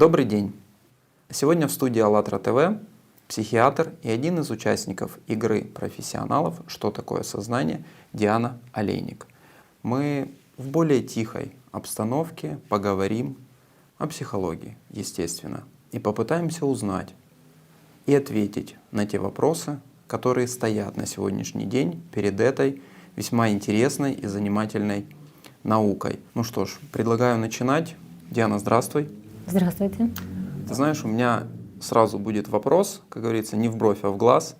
Добрый день! Сегодня в студии АЛЛАТРА ТВ психиатр и один из участников игры профессионалов «Что такое сознание» Диана Олейник. Мы в более тихой обстановке поговорим о психологии, естественно, и попытаемся узнать и ответить на те вопросы, которые стоят на сегодняшний день перед этой весьма интересной и занимательной наукой. Ну что ж, предлагаю начинать. Диана, здравствуй. Здравствуйте. Ты знаешь, у меня сразу будет вопрос, как говорится, не в бровь, а в глаз.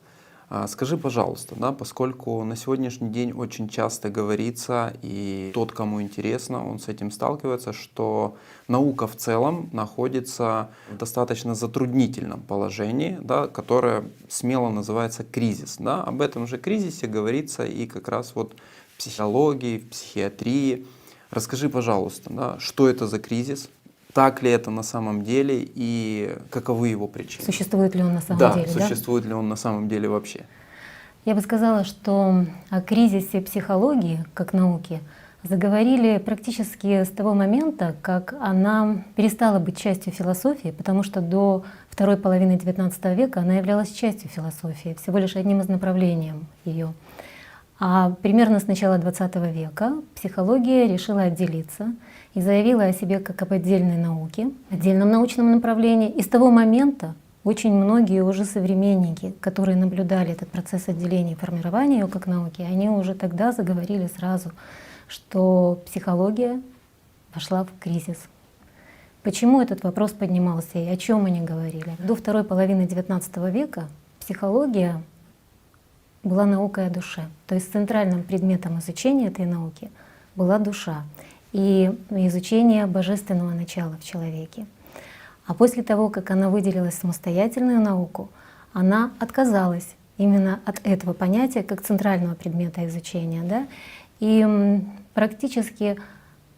Скажи, пожалуйста, поскольку на сегодняшний день очень часто говорится, и тот, кому интересно, он с этим сталкивается, что наука в целом находится в достаточно затруднительном положении, которое смело называется кризис. Об этом же кризисе говорится и как раз вот в психологии, в психиатрии. Расскажи, пожалуйста, что это за кризис? Так ли это на самом деле и каковы его причины? Существует ли он на самом деле? Да, существует ли он на самом деле вообще? Я бы сказала, что о кризисе психологии как науки заговорили практически с того момента, как она перестала быть частью философии, потому что до второй половины XIX века она являлась частью философии, всего лишь одним из направлений ее. А примерно с начала XX века психология решила отделиться и заявила о себе как об отдельной науке, отдельном научном направлении. И с того момента очень многие уже современники, которые наблюдали этот процесс отделения и формирования ее как науки, они уже тогда заговорили сразу, что психология вошла в кризис. Почему этот вопрос поднимался и о чем они говорили? До второй половины XIX века психология была наукой о душе. То есть центральным предметом изучения этой науки была душа и изучение божественного начала в человеке. А после того, как она выделилась в самостоятельную науку, она отказалась именно от этого понятия как центрального предмета изучения. И практически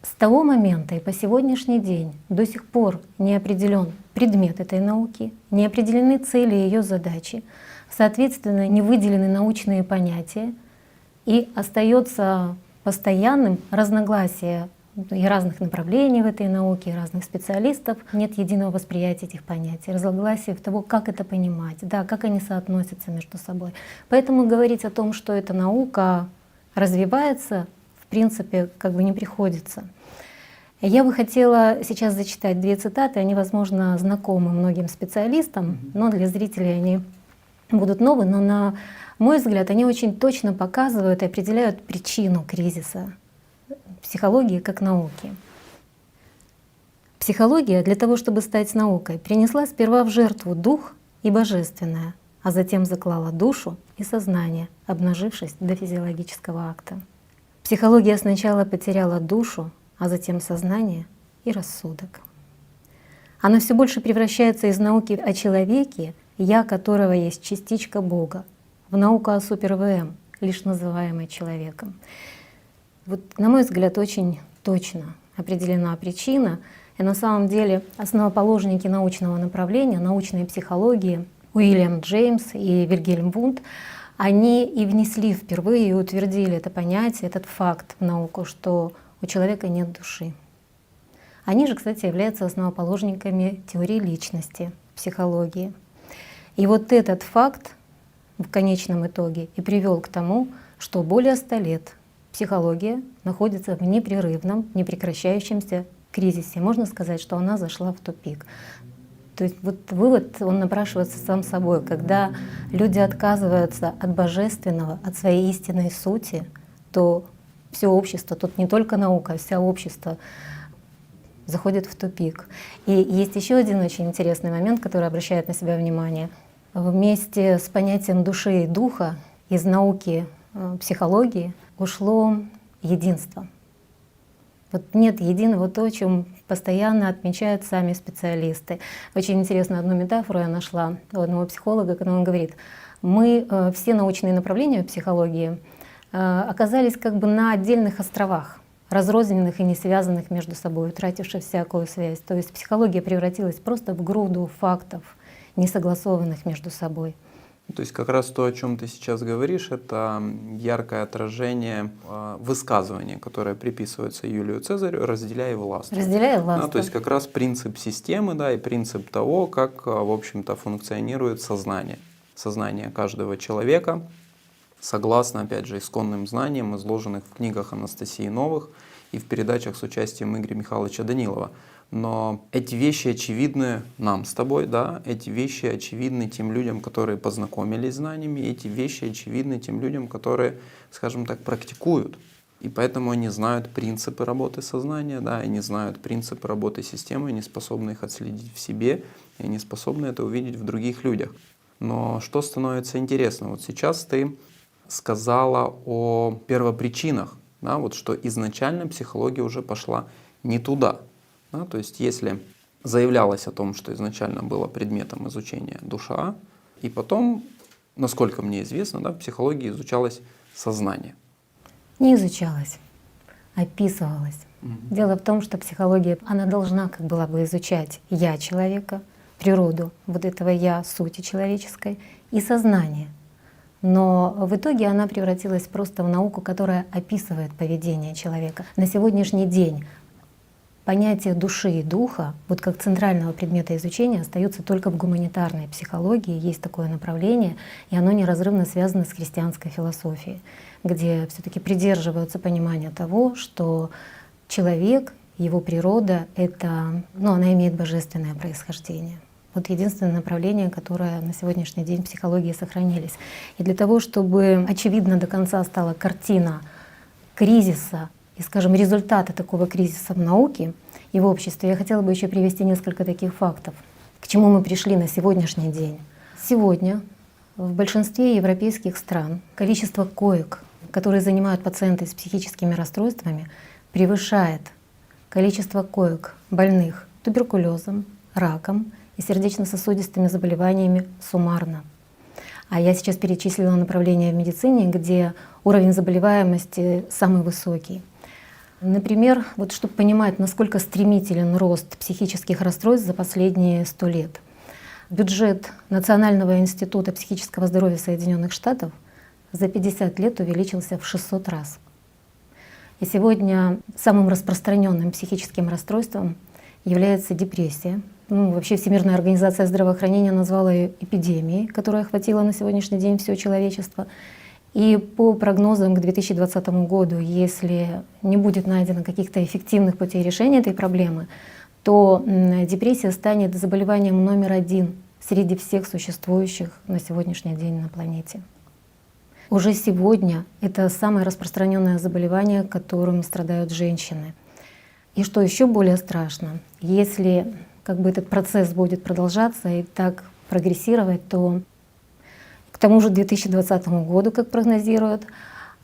с того момента и по сегодняшний день до сих пор не определен предмет этой науки, не определены цели ее задачи, соответственно, не выделены научные понятия, и остается постоянным разногласие и разных направлений в этой науке, и разных специалистов. Нет единого восприятия этих понятий, разногласия в того, как это понимать, как они соотносятся между собой. Поэтому говорить о том, что эта наука развивается, в принципе, не приходится. Я бы хотела сейчас зачитать две цитаты, они, возможно, знакомы многим специалистам, но для зрителей они будут новые, но на мой взгляд, они очень точно показывают и определяют причину кризиса психологии как науки. Психология для того, чтобы стать наукой, принесла сперва в жертву дух и божественное, а затем заклала душу и сознание, обнажившись до физиологического акта. Психология сначала потеряла душу, а затем сознание и рассудок. Она все больше превращается из науки о человеке, я которого есть частичка Бога, в науку о супер-ВМ, лишь называемой человеком. На мой взгляд, очень точно определена причина. И на самом деле основоположники научного направления, научной психологии Уильям Джеймс и Вильгельм Вундт, они и внесли впервые и утвердили это понятие, этот факт в науку, что у человека нет души. Они же, кстати, являются основоположниками теории личности, психологии. И этот факт в конечном итоге и привел к тому, что более 100 лет психология находится в непрерывном, непрекращающемся кризисе. Можно сказать, что она зашла в тупик. То есть вывод, он напрашивается сам собой. Когда люди отказываются от божественного, от своей истинной сути, то все общество, тут не только наука, а вся общество заходит в тупик. И есть еще один очень интересный момент, который обращает на себя внимание. Вместе с понятием души и духа из науки психологии ушло единство. Нет единого, то, о чем постоянно отмечают сами специалисты. Очень интересно, одну метафору я нашла у одного психолога, когда он говорит: мы все научные направления в психологии оказались на отдельных островах, разрозненных и не связанных между собой, утративших всякую связь. То есть психология превратилась просто в груду фактов, не согласованных между собой. То есть как раз то, о чем ты сейчас говоришь, это яркое отражение высказывания, которое приписывается Юлию Цезарю: «Разделяй и властвуй». Разделяя Да, власть. то есть как раз принцип системы, да, и принцип того, как, в общем-то, функционирует сознание. Сознание каждого человека, согласно, опять же, исконным знаниям, изложенных в книгах Анастасии Новых и в передачах с участием Игоря Михайловича Данилова. Но эти вещи очевидны нам с тобой, да, эти вещи очевидны тем людям, которые познакомились с знаниями, эти вещи очевидны тем людям, которые, скажем так, практикуют. И поэтому они знают принципы работы сознания, да, они знают принципы работы системы, они способны их отследить в себе, и они способны это увидеть в других людях. Но что становится интересно? Вот сейчас ты сказала о первопричинах, да, вот что изначально психология уже пошла не туда. Да, то есть если заявлялось о том, что изначально было предметом изучения душа, и потом, насколько мне известно, да, в психологии изучалось сознание. Не изучалась, описывалась. Дело в том, что психология, она должна как была бы изучать «я» человека, природу вот этого «я» сути человеческой и сознание. Но в итоге она превратилась просто в науку, которая описывает поведение человека. На сегодняшний день понятие души и духа, вот как центрального предмета изучения, остаются только в гуманитарной психологии. Есть такое направление, и оно неразрывно связано с христианской философией, где все-таки придерживаются понимания того, что человек, его природа, она имеет божественное происхождение. Вот единственное направление, которое на сегодняшний день в психологии сохранились. И для того, чтобы очевидно до конца стала картина кризиса и, скажем, результаты такого кризиса в науке и в обществе, я хотела бы еще привести несколько таких фактов, к чему мы пришли на сегодняшний день. Сегодня в большинстве европейских стран количество коек, которые занимают пациенты с психическими расстройствами, превышает количество коек больных туберкулезом, раком и сердечно-сосудистыми заболеваниями суммарно. А я сейчас перечислила направления в медицине, где уровень заболеваемости самый высокий. Например, вот чтобы понимать, насколько стремителен рост психических расстройств за последние 100 лет. Бюджет Национального института психического здоровья Соединенных Штатов за 50 лет увеличился в 600 раз. И сегодня самым распространенным психическим расстройством является депрессия. Вообще Всемирная организация здравоохранения назвала ее эпидемией, которая охватила на сегодняшний день все человечество. И по прогнозам к 2020 году, если не будет найдено каких-то эффективных путей решения этой проблемы, то депрессия станет заболеванием номер 1 среди всех существующих на сегодняшний день на планете. Уже сегодня это самое распространенное заболевание, которым страдают женщины. И что еще более страшно, если этот процесс будет продолжаться и так прогрессировать, то к тому же 2020 году, как прогнозируют,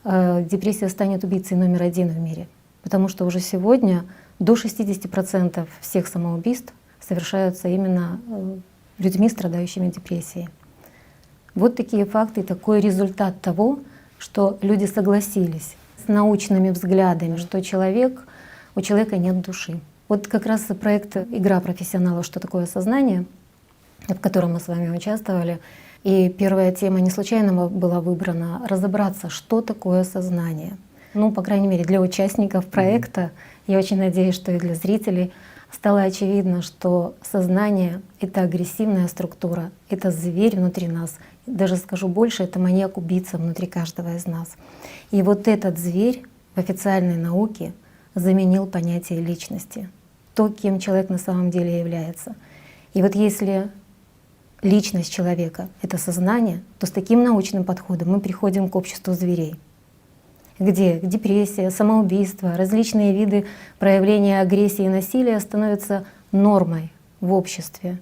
депрессия станет убийцей номер 1 в мире. Потому что уже сегодня до 60% всех самоубийств совершаются именно людьми, страдающими депрессией. Вот такие факты, такой результат того, что люди согласились с научными взглядами, что у человека нет души. Вот как раз проект «Игра профессионалов. Что такое сознание», в котором мы с вами участвовали. И первая тема не случайно была выбрана — разобраться, что такое сознание. По крайней мере, для участников проекта, я очень надеюсь, что и для зрителей, стало очевидно, что сознание — это агрессивная структура, это зверь внутри нас. Даже скажу больше, это маньяк-убийца внутри каждого из нас. И вот этот зверь в официальной науке заменил понятие личности, то, кем человек на самом деле является. И вот если личность человека — это сознание, то с таким научным подходом мы приходим к обществу зверей, где депрессия, самоубийство, различные виды проявления агрессии и насилия становятся нормой в обществе.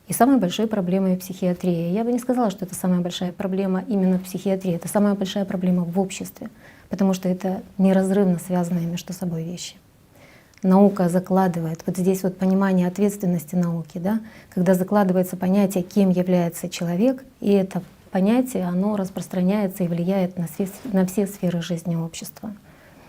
И самой большой проблемой психиатрии. Я бы не сказала, что это самая большая проблема именно в психиатрии, это самая большая проблема в обществе, потому что это неразрывно связанные между собой вещи. Наука закладывает, вот здесь вот понимание ответственности науки, да, когда закладывается понятие, кем является человек, и это понятие, оно распространяется и влияет на все сферы жизни общества.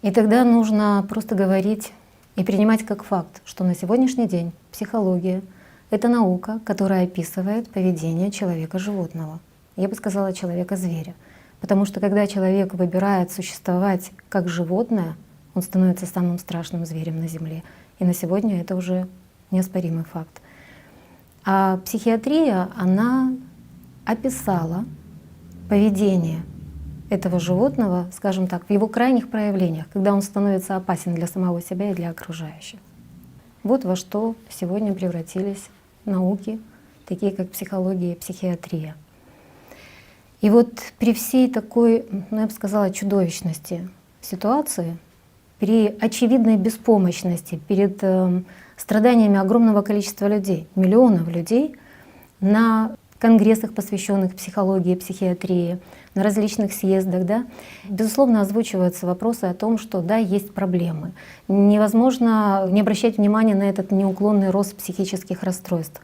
И тогда нужно просто говорить и принимать как факт, что на сегодняшний день психология — это наука, которая описывает поведение человека-животного. Я бы сказала человека-зверя. Потому что когда человек выбирает существовать как животное, он становится самым страшным зверем на Земле. И на сегодня это уже неоспоримый факт. А психиатрия, она описала поведение этого животного, скажем так, в его крайних проявлениях, когда он становится опасен для самого себя и для окружающих. Вот во что сегодня превратились науки, такие как психология и психиатрия. И вот при всей такой, ну, я бы сказала, чудовищности ситуации, при очевидной беспомощности перед страданиями огромного количества людей, миллионов людей, на конгрессах, посвященных психологии и психиатрии, на различных съездах, да, безусловно, озвучиваются вопросы о том, что да, есть проблемы. Невозможно не обращать внимания на этот неуклонный рост психических расстройств.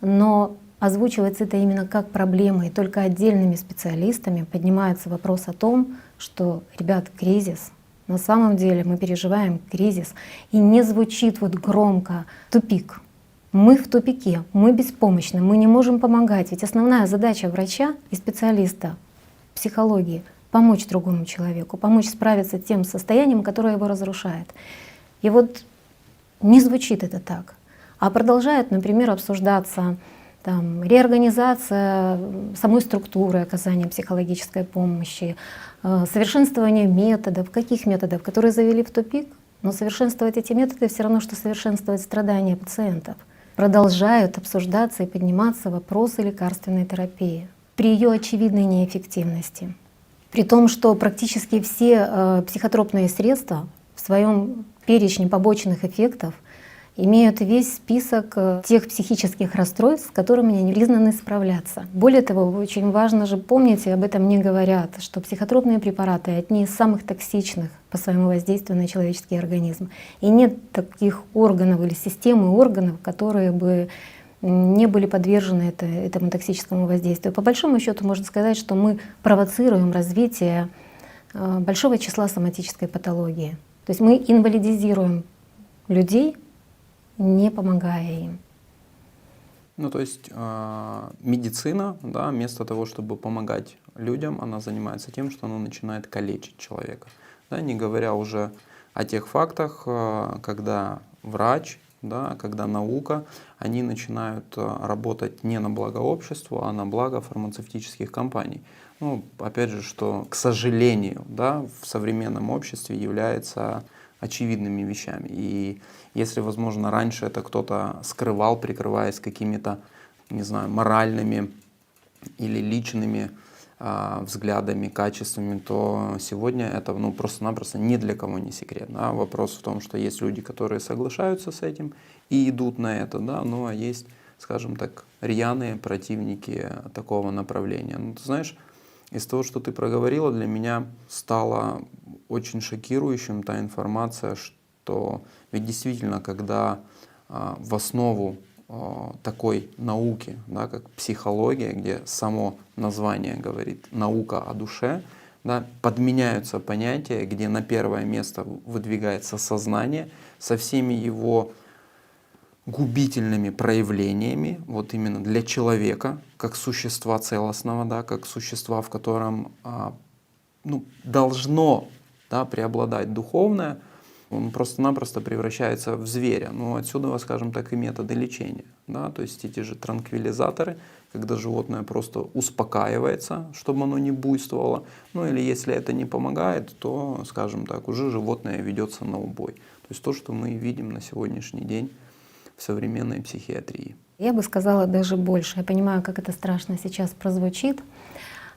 Но озвучивается это именно как проблема, и только отдельными специалистами поднимается вопрос о том, что, ребят, кризис, на самом деле мы переживаем кризис, и не звучит вот громко «тупик». Мы в тупике, мы беспомощны, мы не можем помогать. Ведь основная задача врача и специалиста в психологии — помочь другому человеку, помочь справиться с тем состоянием, которое его разрушает. И вот не звучит это так, а продолжает, например, обсуждаться там, реорганизация самой структуры оказания психологической помощи, совершенствование методов, каких методов, которые завели в тупик, но совершенствовать эти методы все равно, что совершенствовать страдания пациентов. Продолжают обсуждаться и подниматься вопросы лекарственной терапии при ее очевидной неэффективности. При том, что практически все психотропные средства в своем перечне побочных эффектов имеют весь список тех психических расстройств, с которыми они признаны справляться. Более того, очень важно же помнить, и об этом не говорят, что психотропные препараты — одни из самых токсичных по своему воздействию на человеческий организм. И нет таких органов или системы органов, которые бы не были подвержены этому токсическому воздействию. По большому счету можно сказать, что мы провоцируем развитие большого числа соматической патологии. То есть мы инвалидизируем людей, не помогая им. Ну, то есть медицина, да, вместо того, чтобы помогать людям, она занимается тем, что она начинает калечить человека. Да, не говоря уже о тех фактах, когда врач, да, когда наука, они начинают работать не на благо обществу, а на благо фармацевтических компаний. Ну, опять же, что, к сожалению, да, в современном обществе является очевидными вещами. И если, возможно, раньше это кто-то скрывал, прикрываясь какими-то, не знаю, моральными или личными взглядами, качествами, то сегодня это просто-напросто ни для кого не секрет. Да? Вопрос в том, что есть люди, которые соглашаются с этим и идут на это, да? Ну а есть, скажем так, рьяные противники такого направления. Ну, ты знаешь, из того, что ты проговорила, для меня стало очень шокирующим та информация, что ведь действительно, когда в основу такой науки, да, как психология, где само название говорит «наука о душе», да, подменяются понятия, где на первое место выдвигается сознание со всеми его губительными проявлениями, вот именно для человека, как существа целостного, да, как существа, в котором должно, да, преобладать духовное, он просто-напросто превращается в зверя. Ну, отсюда, скажем так, и методы лечения. Да? То есть эти же транквилизаторы, когда животное просто успокаивается, чтобы оно не буйствовало. Ну или если это не помогает, то, скажем так, уже животное ведется на убой. То есть то, что мы видим на сегодняшний день в современной психиатрии. Я бы сказала даже больше. Я понимаю, как это страшно сейчас прозвучит.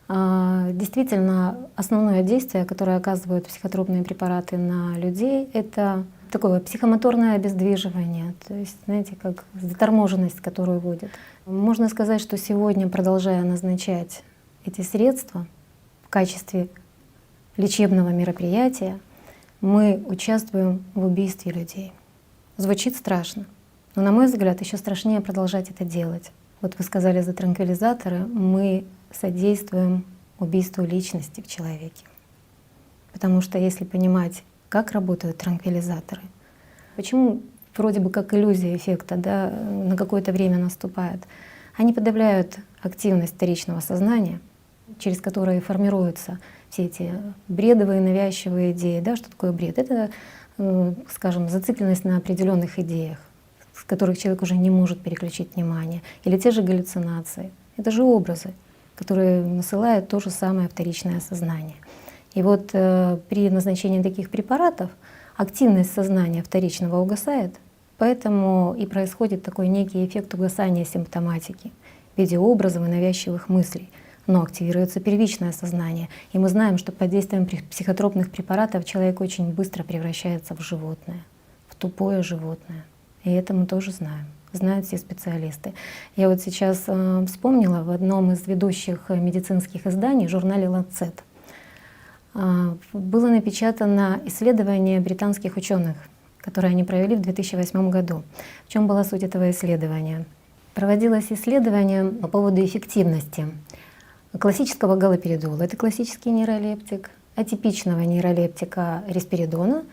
Действительно, основное действие, которое оказывают психотропные препараты на людей, это такое психомоторное обездвиживание, то есть, знаете, как заторможенность, которую вводят. Можно сказать, что сегодня, продолжая назначать эти средства в качестве лечебного мероприятия, мы участвуем в убийстве людей. Звучит страшно, но, на мой взгляд, еще страшнее продолжать это делать. Вот вы сказали за транквилизаторы, мы содействуем убийству личности в человеке. Потому что если понимать, как работают транквилизаторы, почему вроде бы как иллюзия эффекта, да, на какое-то время наступает, Они подавляют активность вторичного сознания, через которое формируются все эти бредовые, навязчивые идеи. Да, что такое бред? Это, скажем, зацикленность на определенных идеях, с которых человек уже не может переключить внимание. Или те же галлюцинации. Это же образы, которые насылают то же самое вторичное сознание. И вот при назначении таких препаратов активность сознания вторичного угасает, поэтому и происходит такой некий эффект угасания симптоматики в виде образов и навязчивых мыслей. Но активируется первичное сознание. И мы знаем, что под действием психотропных препаратов человек очень быстро превращается в животное, в тупое животное. И это мы тоже знаем, знают все специалисты. Я вот сейчас вспомнила в одном из ведущих медицинских изданий, в журнале Lancet, было напечатано исследование британских ученых, которое они провели в 2008 году. В чем была суть этого исследования? Проводилось исследование по поводу эффективности классического галоперидола, это классический нейролептик, атипичного нейролептика рисперидона,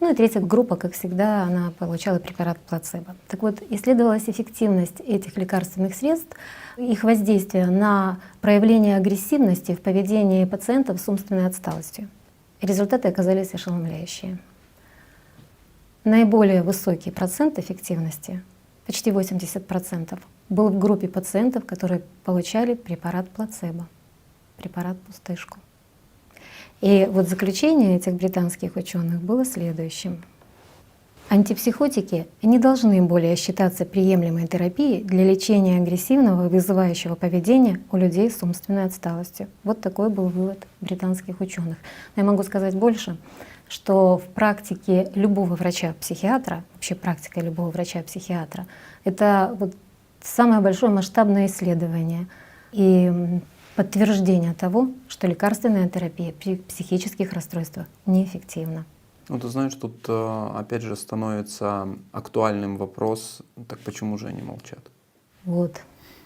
ну и третья группа, как всегда, она получала препарат плацебо. Так вот, исследовалась эффективность этих лекарственных средств, их воздействие на проявление агрессивности в поведении пациентов с умственной отсталостью. Результаты оказались ошеломляющие. Наиболее высокий процент эффективности, почти 80%, был в группе пациентов, которые получали препарат плацебо, препарат пустышку. И вот заключение этих британских ученых было следующим. Антипсихотики не должны более считаться приемлемой терапией для лечения агрессивного и вызывающего поведения у людей с умственной отсталостью. Вот такой был вывод британских ученых. Но я могу сказать больше, что в практике любого врача-психиатра, вообще практика любого врача-психиатра, это вот самое большое масштабное исследование и подтверждение того, что лекарственная терапия при психических расстройствах неэффективна. Ну, ты знаешь, тут опять же становится актуальным вопрос, так почему же они молчат? Вот.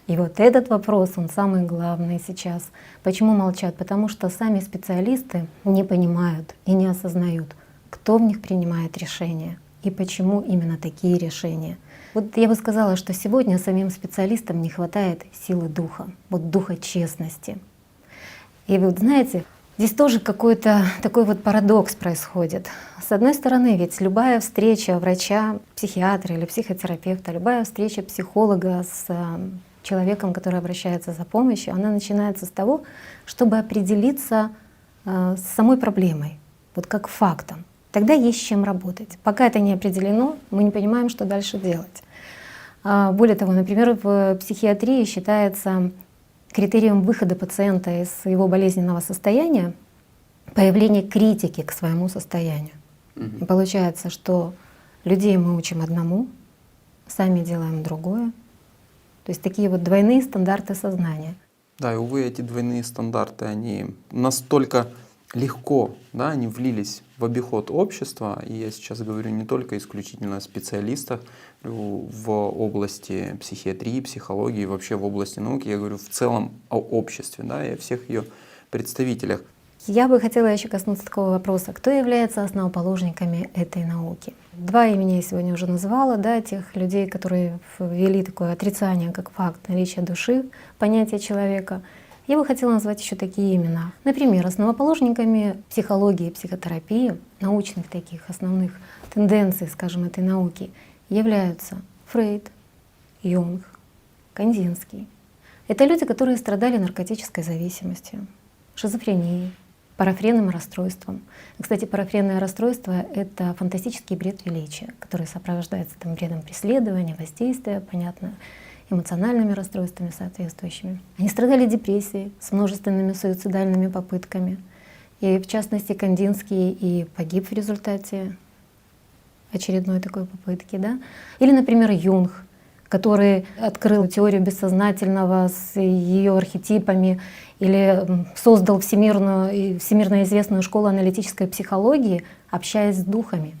И вот этот вопрос, он самый главный сейчас. Почему молчат? Потому что сами специалисты не понимают и не осознают, кто в них принимает решения и почему именно такие решения. Вот я бы сказала, что сегодня самим специалистам не хватает силы духа, вот духа честности. И вот знаете, здесь тоже какой-то такой вот парадокс происходит. С одной стороны, ведь любая встреча врача, психиатра или психотерапевта, любая встреча психолога с человеком, который обращается за помощью, она начинается с того, чтобы определиться с самой проблемой, вот как фактом. Тогда есть с чем работать. Пока это не определено, мы не понимаем, что дальше делать. Более того, например, в психиатрии считается критерием выхода пациента из его болезненного состояния появление критики к своему состоянию. И получается, что людей мы учим одному, сами делаем другое. То есть такие вот двойные стандарты сознания. Да, и увы, эти двойные стандарты, они настолько легко, да, они влились в обиход общества, и я сейчас говорю не только исключительно о специалистах в области психиатрии, психологии, вообще в области науки, я говорю в целом о обществе, да, и о всех ее представителях. Я бы хотела еще коснуться такого вопроса, кто является основоположниками этой науки. Два имени я сегодня уже назвала, да, тех людей, которые ввели такое отрицание как факт наличия души, понятия человека. Я бы хотела назвать еще такие имена. Например, основоположниками психологии и психотерапии, научных таких основных тенденций, скажем, этой науки, являются Фрейд, Юнг, Кандинский. Это люди, которые страдали наркотической зависимостью, шизофренией, парафренным расстройством. И, кстати, парафренное расстройство — это фантастический бред величия, который сопровождается там бредом преследования, воздействия, понятно, эмоциональными расстройствами соответствующими. Они страдали депрессией с множественными суицидальными попытками. И в частности, Кандинский и погиб в результате очередной такой попытки. Да? Или, например, Юнг, который открыл теорию бессознательного с ее архетипами или создал всемирно известную школу аналитической психологии, общаясь с духами.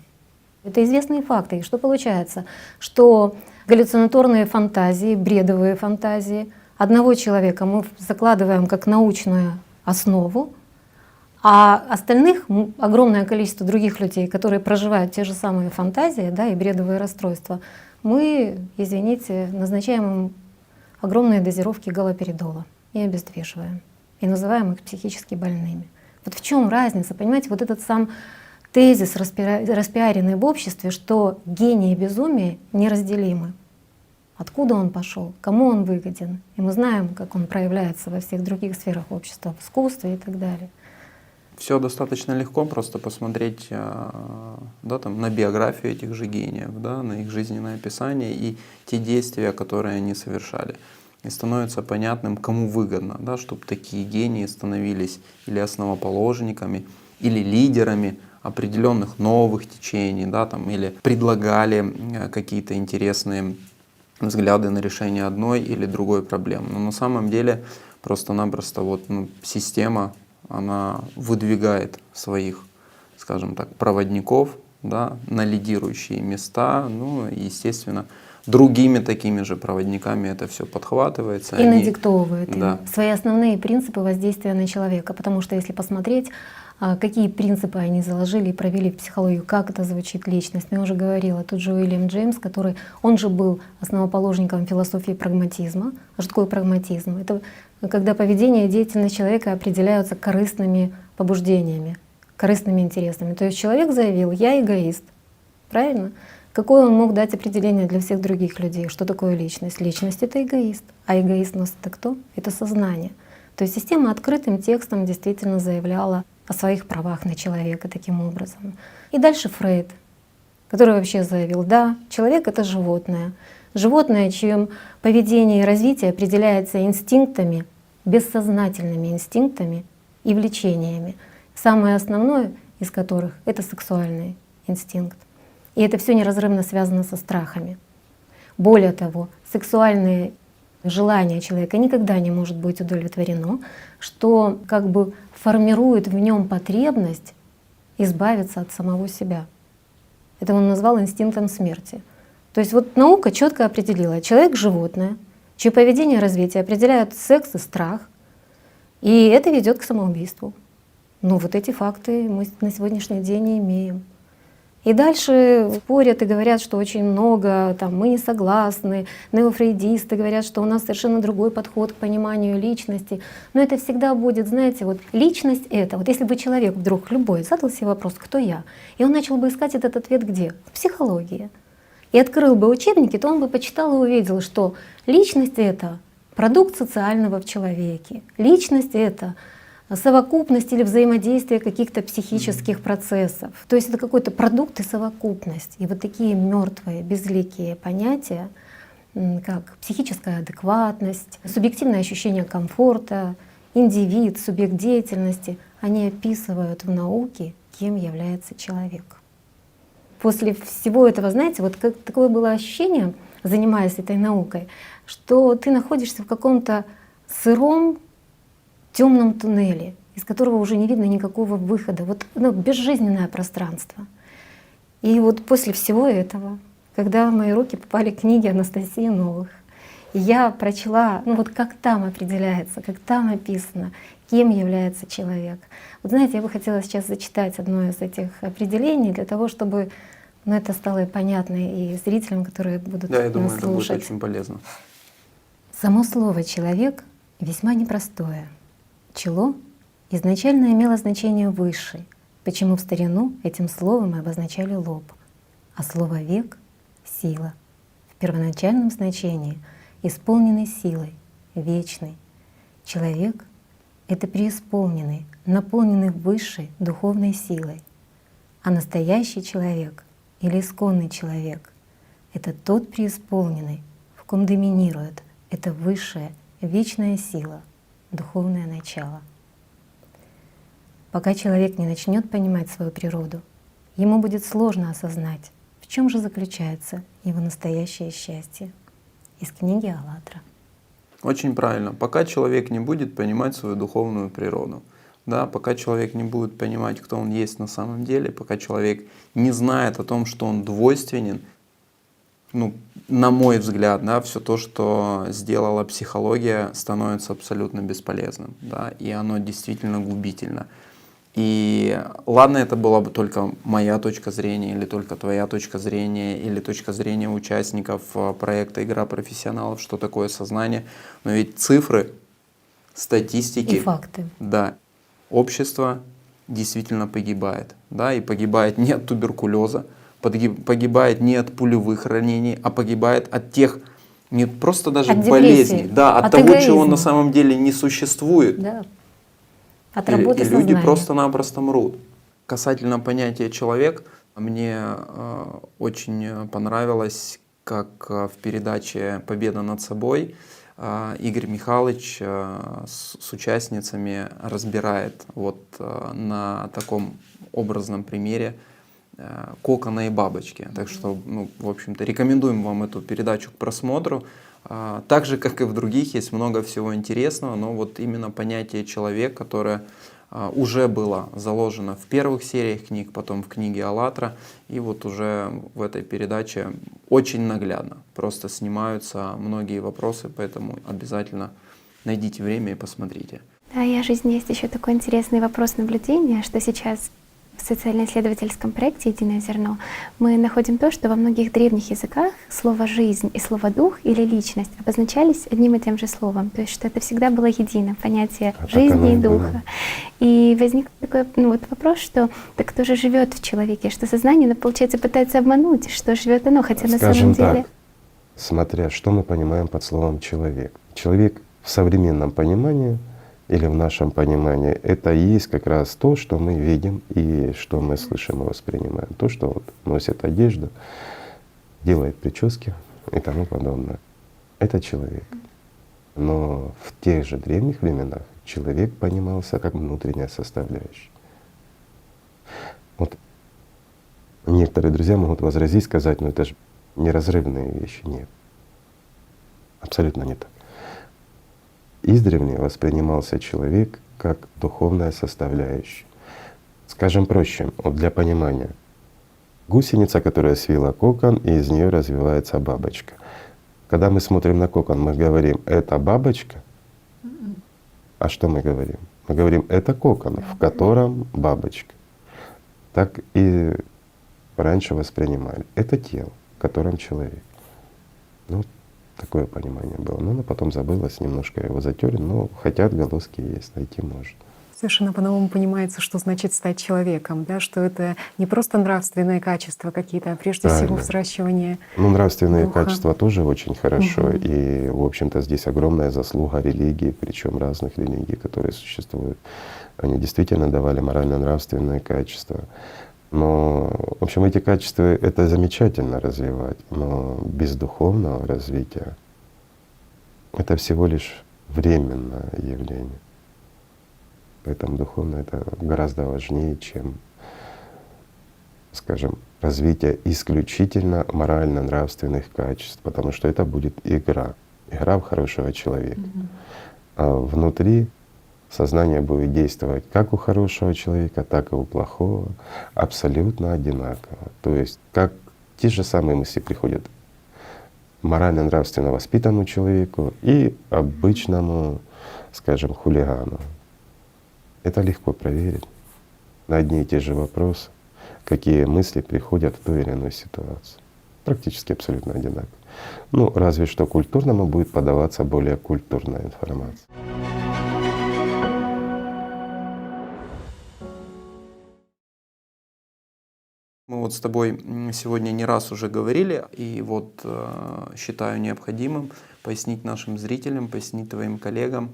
Это известные факты. И что получается? Что галлюцинаторные фантазии, бредовые фантазии одного человека мы закладываем как научную основу, а остальных огромное количество других людей, которые проживают те же самые фантазии, да, и бредовые расстройства, мы, извините, назначаем им огромные дозировки галоперидола и обездвиживаем, и называем их психически больными. Вот в чем разница, понимаете, вот этот сам тезис, распиаренный в обществе, что гений и безумие неразделимы. Откуда он пошел, кому он выгоден. И мы знаем, как он проявляется во всех других сферах общества, в искусстве и так далее. Все достаточно легко, просто посмотреть да, там, на биографию этих же гениев, да, на их жизненное описание и те действия, которые они совершали. И становится понятным, кому выгодно, да, чтобы такие гении становились или основоположниками, или лидерами определенных новых течений, да, там, или предлагали какие-то интересные взгляды на решение одной или другой проблемы. Но на самом деле просто-напросто вот, система, она выдвигает своих, скажем так, проводников, да, на лидирующие места, ну и, естественно, другими такими же проводниками это все подхватывается. И надиктовывает им да, свои основные принципы воздействия на человека. Потому что если посмотреть, какие принципы они заложили и провели в психологию, как это звучит личность. Я уже говорила, тут же Уильям Джеймс, который, он же был основоположником философии прагматизма. А что такое прагматизм? Это когда поведение и деятельность человека определяются корыстными побуждениями, корыстными интересами. То есть человек заявил: «Я эгоист». Правильно? Какое он мог дать определение для всех других людей? Что такое личность? Личность — это эгоист. А эгоист у нас — это кто? Это сознание. То есть система открытым текстом действительно заявляла о своих правах на человека таким образом. И дальше Фрейд, который вообще заявил: да, человек — это животное. Животное, чьим поведение и развитие определяется инстинктами, бессознательными инстинктами и влечениями. Самое основное из которых — это сексуальный инстинкт. И это все неразрывно связано со страхами. Более того, сексуальные желание человека никогда не может быть удовлетворено, что как бы формирует в нем потребность избавиться от самого себя. Это он назвал инстинктом смерти. То есть вот наука четко определила: человек — животное, чье поведение и развитие определяют секс и страх, и это ведет к самоубийству. Ну вот эти факты мы на сегодняшний день имеем. И дальше спорят и говорят, что очень много, там, мы не согласны, неофрейдисты говорят, что у нас совершенно другой подход к пониманию личности. Но это всегда будет, знаете, вот личность — это, вот если бы человек вдруг любой задал себе вопрос: кто я? И он начал бы искать этот ответ где? В психологии. И открыл бы учебники, то он бы почитал и увидел, что личность — это продукт социального в человеке. Личность — это совокупность или взаимодействие каких-то психических процессов. То есть это какой-то продукт и совокупность. И вот такие мертвые, безликие понятия, как психическая адекватность, субъективное ощущение комфорта, индивид, субъект деятельности, они описывают в науке, кем является человек. После всего этого, знаете, вот как, такое было ощущение, занимаясь этой наукой, что ты находишься в каком-то сыром, темном туннеле, из которого уже не видно никакого выхода. Вот, безжизненное пространство. И вот после всего этого, когда в мои руки попали книги Анастасии Новых, и я прочла, вот как там определяется, как там написано, кем является человек. Вот знаете, я бы хотела сейчас зачитать одно из этих определений для того, чтобы это стало понятно и зрителям, которые будут да, я нас думаю, это будет слушать. очень полезно. Само слово «человек» весьма непростое. «Чело» изначально имело значение «высший», почему в старину этим словом и обозначали лоб, а слово «век» — сила. В первоначальном значении — исполненный силой, вечный. Человек — это преисполненный, наполненный высшей духовной силой. А настоящий человек или исконный человек — это тот преисполненный, в ком доминирует эта высшая вечная сила, духовное начало. Пока человек не начнет понимать свою природу, ему будет сложно осознать, в чем же заключается его настоящее счастье. Из книги «АЛЛАТРА». Очень правильно. Пока человек не будет понимать свою духовную природу, да, пока человек не будет понимать, кто он есть на самом деле, пока человек не знает о том, что он двойственен, на мой взгляд, да, все то, что сделала психология, становится абсолютно бесполезным, да, и оно действительно губительно. И И ладно, это была бы только моя точка зрения, или только твоя точка зрения, или точка зрения участников проекта «Игра профессионалов», что такое сознание. Но ведь цифры, статистики, И факты. да, общество действительно погибает. Да, и погибает не от туберкулеза, погибает не от пулевых ранений, а погибает от тех, не просто даже От болезней, депрессии, да, от от того, чего эгоизма. на самом деле не существует. Да. От И работы люди сознания. просто-напросто мрут. Касательно понятия «человек», мне очень понравилось, как в передаче «Победа над собой» Игорь Михайлович с участницами разбирает вот на таком образном примере кокона и бабочки. Так что, ну, в общем-то, рекомендуем вам эту передачу к просмотру. Так же, как и в других, есть много всего интересного, но вот именно понятие «человек», которое уже было заложено в первых сериях книг, потом в книге «АЛЛАТРА», и вот уже в этой передаче очень наглядно просто снимаются многие вопросы, поэтому обязательно найдите время и посмотрите. Да, и о жизни есть еще такой интересный вопрос наблюдения, что сейчас в социально-исследовательском проекте «Единое зерно» мы находим то, что во многих древних языках слово «жизнь» и слово «дух» или «личность» обозначались одним и тем же словом. То есть что это всегда было едино, понятие жизни и духа. И возник такой вопрос, что так кто же живет в человеке, что сознание, получается, пытается обмануть, что живет оно, хотя на самом деле… Так, смотря что мы понимаем под словом «человек». Человек в современном понимании или в нашем понимании — это и есть как раз то, что мы видим и что мы слышим и воспринимаем. То, что вот носит одежду, делает прически и тому подобное. Это человек. Но в тех же древних временах человек понимался как внутренняя составляющая. Вот некоторые друзья могут возразить, сказать, ну это же неразрывные вещи. Нет. Абсолютно не так. Издревле воспринимался человек как духовная составляющая. Скажем проще, вот для понимания. Гусеница, которая свила кокон, и из нее развивается бабочка. Когда мы смотрим на кокон, мы говорим: это бабочка. А что мы говорим? Мы говорим: это кокон, в котором бабочка. Так и раньше воспринимали. Это тело, в котором человек. Ну, такое понимание было. Но оно потом забылось, немножко его затерли, но хотя отголоски есть, найти можно. Совершенно по-новому понимается, что значит стать человеком, да? Что это не просто нравственные качества какие-то, а прежде всего взращивание Ну, нравственные духа. качества тоже очень хорошо. И, в общем-то, здесь огромная заслуга религии, причем разных религий, которые существуют. Они действительно давали морально-нравственные качества. Но, в общем, эти качества — это замечательно развивать, но без духовного развития это всего лишь временное явление. Поэтому духовное — это гораздо важнее, чем, скажем, развитие исключительно морально-нравственных качеств, потому что это будет игра в хорошего человека. А внутри сознание будет действовать как у хорошего человека, так и у плохого, абсолютно одинаково. То есть как те же самые мысли приходят морально-нравственно воспитанному человеку и обычному, скажем, хулигану. Это легко проверить на одни и те же вопросы, какие мысли приходят в ту или иную ситуацию. Практически абсолютно одинаково. Ну, разве что культурному будет подаваться более культурная информация. Мы вот с тобой сегодня не раз уже говорили, и вот считаю необходимым пояснить нашим зрителям, пояснить твоим коллегам,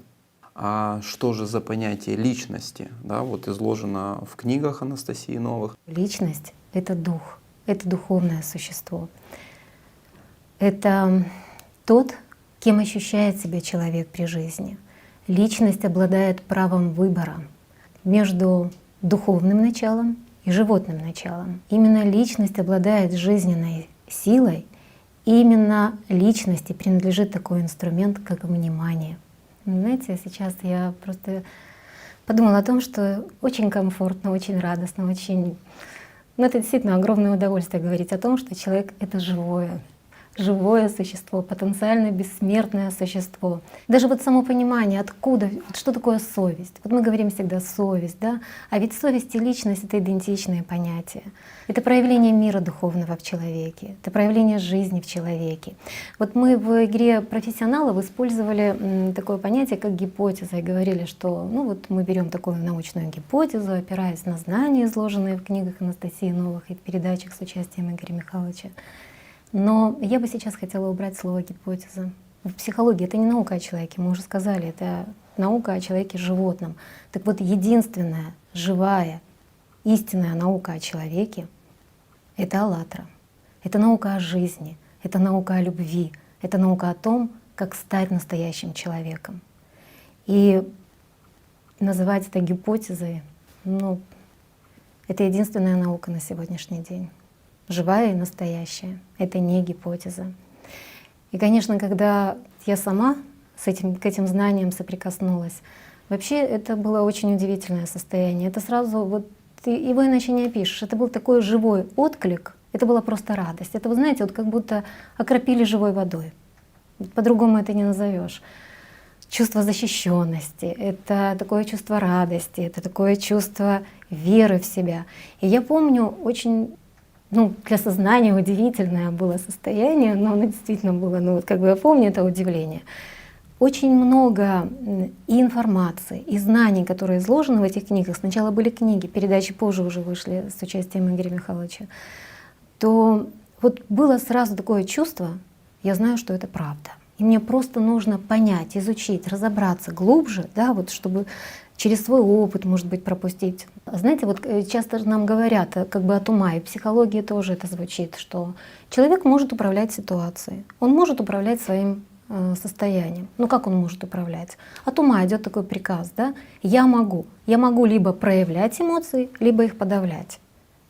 а что же за понятие личности, да, вот изложено в книгах Анастасии Новых. Личность — это дух, это духовное существо. Это тот, кем ощущает себя человек при жизни. Личность обладает правом выбора между духовным началом и животным началом. Именно личность обладает жизненной силой, и именно личности принадлежит такой инструмент, как внимание. Знаете, сейчас я просто подумала о том, что очень комфортно, очень радостно, очень… Ну, это действительно огромное удовольствие говорить о том, что человек — это живое. живое существо, потенциально бессмертное существо. Даже вот само понимание, откуда, вот что такое совесть. Вот мы говорим всегда совесть, да? А ведь совесть и личность — это идентичные понятия. Это проявление мира духовного в человеке, это проявление жизни в человеке. Вот мы в игре профессионалов использовали такое понятие, как гипотеза, и говорили, что ну вот мы берем такую научную гипотезу, опираясь на знания, изложенные в книгах Анастасии Новых и в передачах с участием Игоря Михайловича. Но я бы сейчас хотела убрать слово «гипотеза». В психологии это не наука о человеке, мы уже сказали, это наука о человеке-животном. Так вот, единственная живая, истинная наука о человеке — это «АЛЛАТРА». Это наука о жизни, это наука о любви, это наука о том, как стать настоящим человеком. И называть это гипотезой, ну, это единственная наука на сегодняшний день. Живая и настоящая. Это не гипотеза. И, конечно, когда я сама к этим знаниям соприкоснулась, вообще это было очень удивительное состояние. Это сразу, вот его иначе не опишешь. Это был такой живой отклик, это была просто радость. Это, вы знаете, вот как будто окропили живой водой. По-другому это не назовешь. Чувство защищенности, это такое чувство радости, это такое чувство веры в себя. И я помню очень, для сознания удивительное было состояние, но оно действительно было, вот как бы я помню это удивление. Очень много и информации, и знаний, которые изложены в этих книгах. Сначала были книги, передачи позже уже вышли с участием Игоря Михайловича. То вот было сразу такое чувство, я знаю, что это правда. И мне просто нужно понять, изучить, разобраться глубже, да, вот чтобы через свой опыт, может быть, пропустить. Знаете, вот часто нам говорят как бы от ума, и в психологии тоже это звучит, что человек может управлять ситуацией, он может управлять своим состоянием. Ну как он может управлять? От ума идет такой приказ, да? Я могу либо проявлять эмоции, либо их подавлять.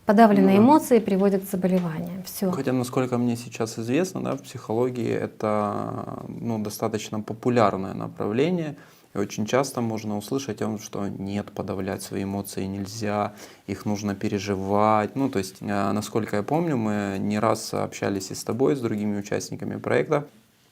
Подавленные эмоции приводят к заболеваниям. Все. Хотя, насколько мне сейчас известно, да, в психологии это достаточно популярное направление. И очень часто можно услышать о том, что нет, подавлять свои эмоции нельзя, их нужно переживать. То есть, насколько я помню, мы не раз общались и с тобой, и с другими участниками проекта,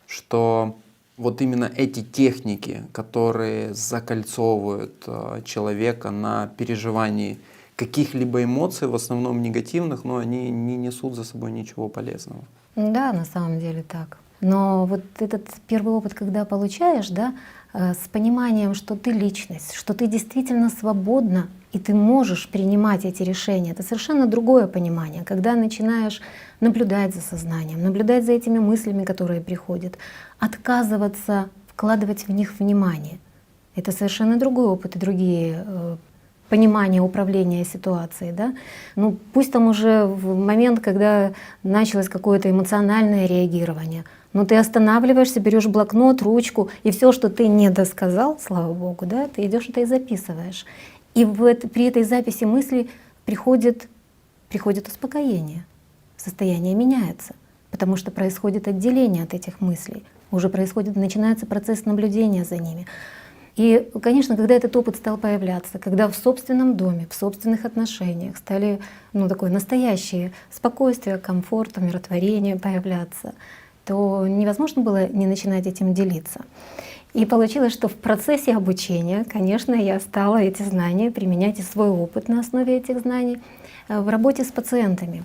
что вот именно эти техники, которые закольцовывают человека на переживании каких-либо эмоций, в основном негативных, но они не несут за собой ничего полезного. Да, на самом деле так. Но вот этот первый опыт, когда получаешь, да, с пониманием, что ты личность, что ты действительно свободна, и ты можешь принимать эти решения, это совершенно другое понимание. Когда начинаешь наблюдать за сознанием, наблюдать за этими мыслями, которые приходят, отказываться вкладывать в них внимание. Это совершенно другой опыт и другие понимание управления ситуацией, да? Пусть там уже в момент, когда началось какое-то эмоциональное реагирование, но ты останавливаешься, берешь блокнот, ручку, и все, что ты не досказал, слава Богу, да, ты идешь это и записываешь. И при этой записи мысли приходит успокоение, состояние меняется, потому что происходит отделение от этих мыслей, уже начинается процесс наблюдения за ними. И, конечно, когда этот опыт стал появляться, когда в собственном доме, в собственных отношениях стали такое настоящее спокойствие, комфорт, умиротворение появляться, то невозможно было не начинать этим делиться. И получилось, что в процессе обучения, конечно, я стала эти знания применять и свой опыт на основе этих знаний в работе с пациентами.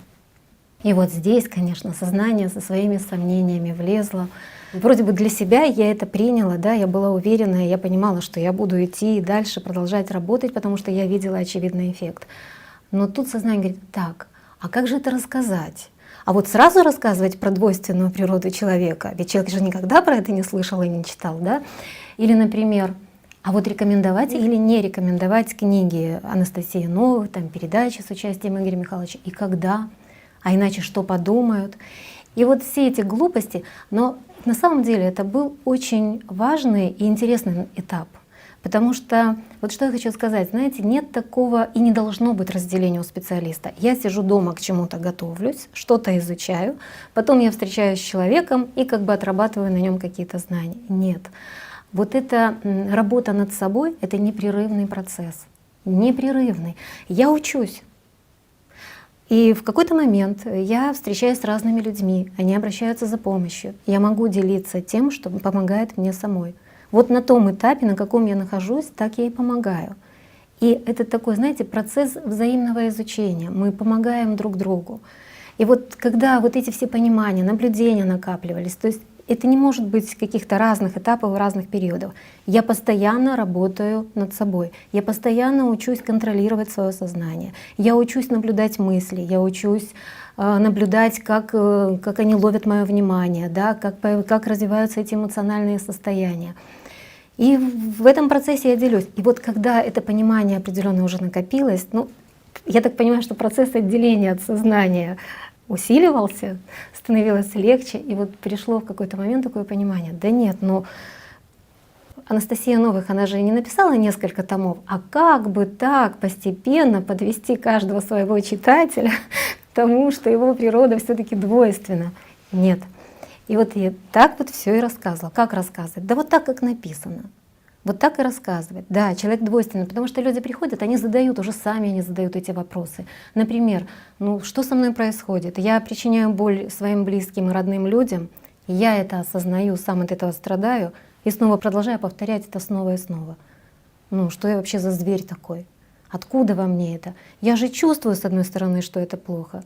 И вот здесь, конечно, сознание со своими сомнениями влезло. Вроде бы для себя я это приняла, да, я была уверена, я понимала, что я буду идти и дальше продолжать работать, потому что я видела очевидный эффект. Но тут сознание говорит: так, а как же это рассказать? А вот сразу рассказывать про двойственную природу человека, ведь человек же никогда про это не слышал и не читал, да? Или, например, а вот рекомендовать или не рекомендовать книги Анастасии Новых, там, передачи с участием Игоря Михайловича, и когда? А иначе что подумают? И вот все эти глупости, но на самом деле это был очень важный и интересный этап. Потому что, вот что я хочу сказать, знаете, нет такого и не должно быть разделения у специалиста. Я сижу дома, к чему-то готовлюсь, что-то изучаю, потом я встречаюсь с человеком и как бы отрабатываю на нем какие-то знания. Нет. Вот эта работа над собой — это непрерывный процесс. Непрерывный. Я учусь. И в какой-то момент я встречаюсь с разными людьми, они обращаются за помощью. Я могу делиться тем, что помогает мне самой. Вот на том этапе, на каком я нахожусь, так я и помогаю. И это такой, знаете, процесс взаимного изучения. Мы помогаем друг другу. И вот когда вот эти все понимания, наблюдения накапливались, то есть это не может быть каких-то разных этапов, разных периодов. Я постоянно работаю над собой, я постоянно учусь контролировать свое сознание, я учусь наблюдать мысли, я учусь наблюдать, как они ловят мое внимание, да, как развиваются эти эмоциональные состояния. И в этом процессе я делюсь. И вот когда это понимание определенно уже накопилось, ну, я так понимаю, что процесс отделения от сознания усиливался, становилось легче, и вот пришло в какой-то момент такое понимание: да нет, ну Анастасия Новых, она же не написала несколько томов, а как бы так постепенно подвести каждого своего читателя к тому, что его природа все-таки двойственна. Нет. И вот я так вот все и рассказывала. Как рассказывать? Да вот так, как написано. Вот так и рассказывать. Да, человек двойственный, потому что люди приходят, они задают, уже сами они задают эти вопросы. Например, ну что со мной происходит? Я причиняю боль своим близким и родным людям, я это осознаю, сам от этого страдаю, и снова продолжаю повторять это снова и снова. Ну что я вообще за зверь такой? Откуда во мне это? Я же чувствую, с одной стороны, что это плохо.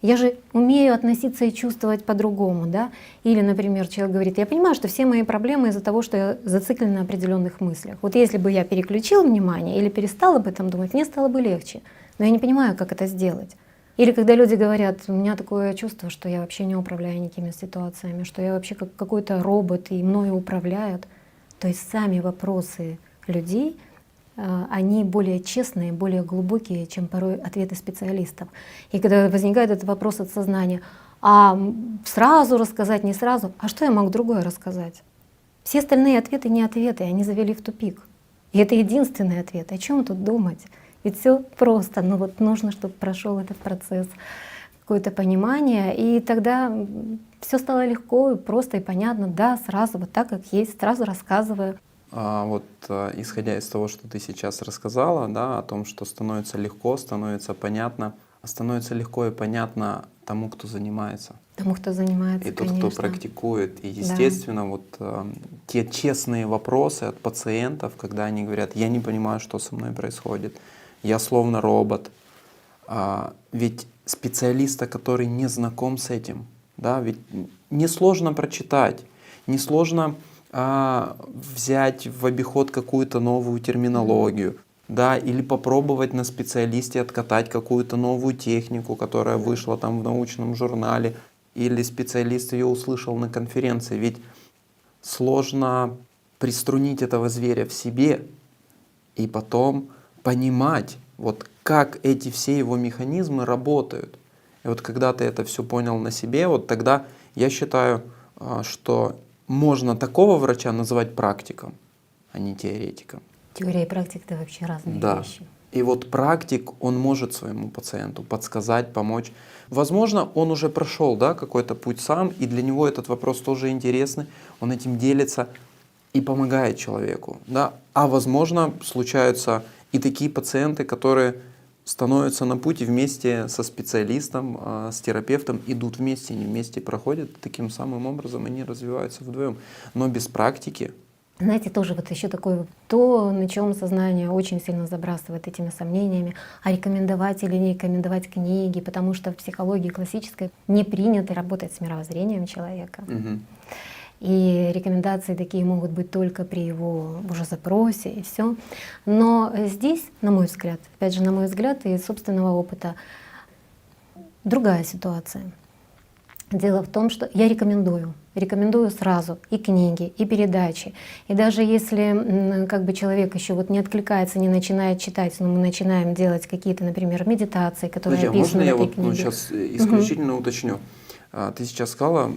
Я же умею относиться и чувствовать по-другому, да? Или, например, человек говорит: я понимаю, что все мои проблемы из-за того, что я зациклен на определенных мыслях. Вот если бы я переключил внимание или перестал об этом думать, мне стало бы легче. Но я не понимаю, как это сделать. Или когда люди говорят: у меня такое чувство, что я вообще не управляю никакими ситуациями, что я вообще как какой-то робот, и мною управляют. То есть сами вопросы людей, они более честные, более глубокие, чем порой ответы специалистов. И когда возникает этот вопрос от сознания: а сразу рассказать, не сразу, а что я могу другое рассказать? Все остальные ответы не ответы, они завели в тупик. И это единственный ответ. О чем тут думать? Ведь все просто, но вот нужно, чтобы прошел этот процесс, какое-то понимание, и тогда все стало легко, просто и понятно. Да, сразу вот так, как есть, сразу рассказываю. Исходя из того, что ты сейчас рассказала, да, о том, что становится легко, становится понятно, становится легко и понятно тому, кто занимается. Тому, кто занимается, и тот, конечно. кто практикует. И, естественно, те честные вопросы от пациентов, когда они говорят: я не понимаю, что со мной происходит, я словно робот. Ведь специалиста, который не знаком с этим, да, ведь несложно прочитать, несложно взять в обиход какую-то новую терминологию, да, или попробовать на специалисте откатать какую-то новую технику, которая вышла там в научном журнале, или специалист ее услышал на конференции. Ведь сложно приструнить этого зверя в себе и потом понимать, вот как эти все его механизмы работают. И вот когда ты это все понял на себе, вот тогда я считаю, что можно такого врача называть практиком, а не теоретиком. Теория и практика — это вообще разные вещи. И вот практик, он может своему пациенту подсказать, помочь. Возможно, он уже прошел, да, какой-то путь сам, и для него этот вопрос тоже интересный, он этим делится и помогает человеку. Да? А возможно, случаются и такие пациенты, которые становятся на путь и вместе со специалистом, с терапевтом идут вместе, они вместе проходят, таким самым образом они развиваются вдвоем. Но без практики. Знаете, тоже вот еще такое, то, на чем сознание очень сильно забрасывает этими сомнениями, а рекомендовать или не рекомендовать книги, потому что в психологии классической не принято работать с мировоззрением человека. И рекомендации такие могут быть только при его уже запросе и все. Но здесь, на мой взгляд, опять же, на мой взгляд и из собственного опыта, другая ситуация. Дело в том, что я рекомендую сразу и книги, и передачи. И даже если как бы человек еще вот не откликается, не начинает читать, но мы начинаем делать какие-то, например, медитации, которые описаны в этой книге. Можно я сейчас исключительно уточню? Ты сейчас сказала,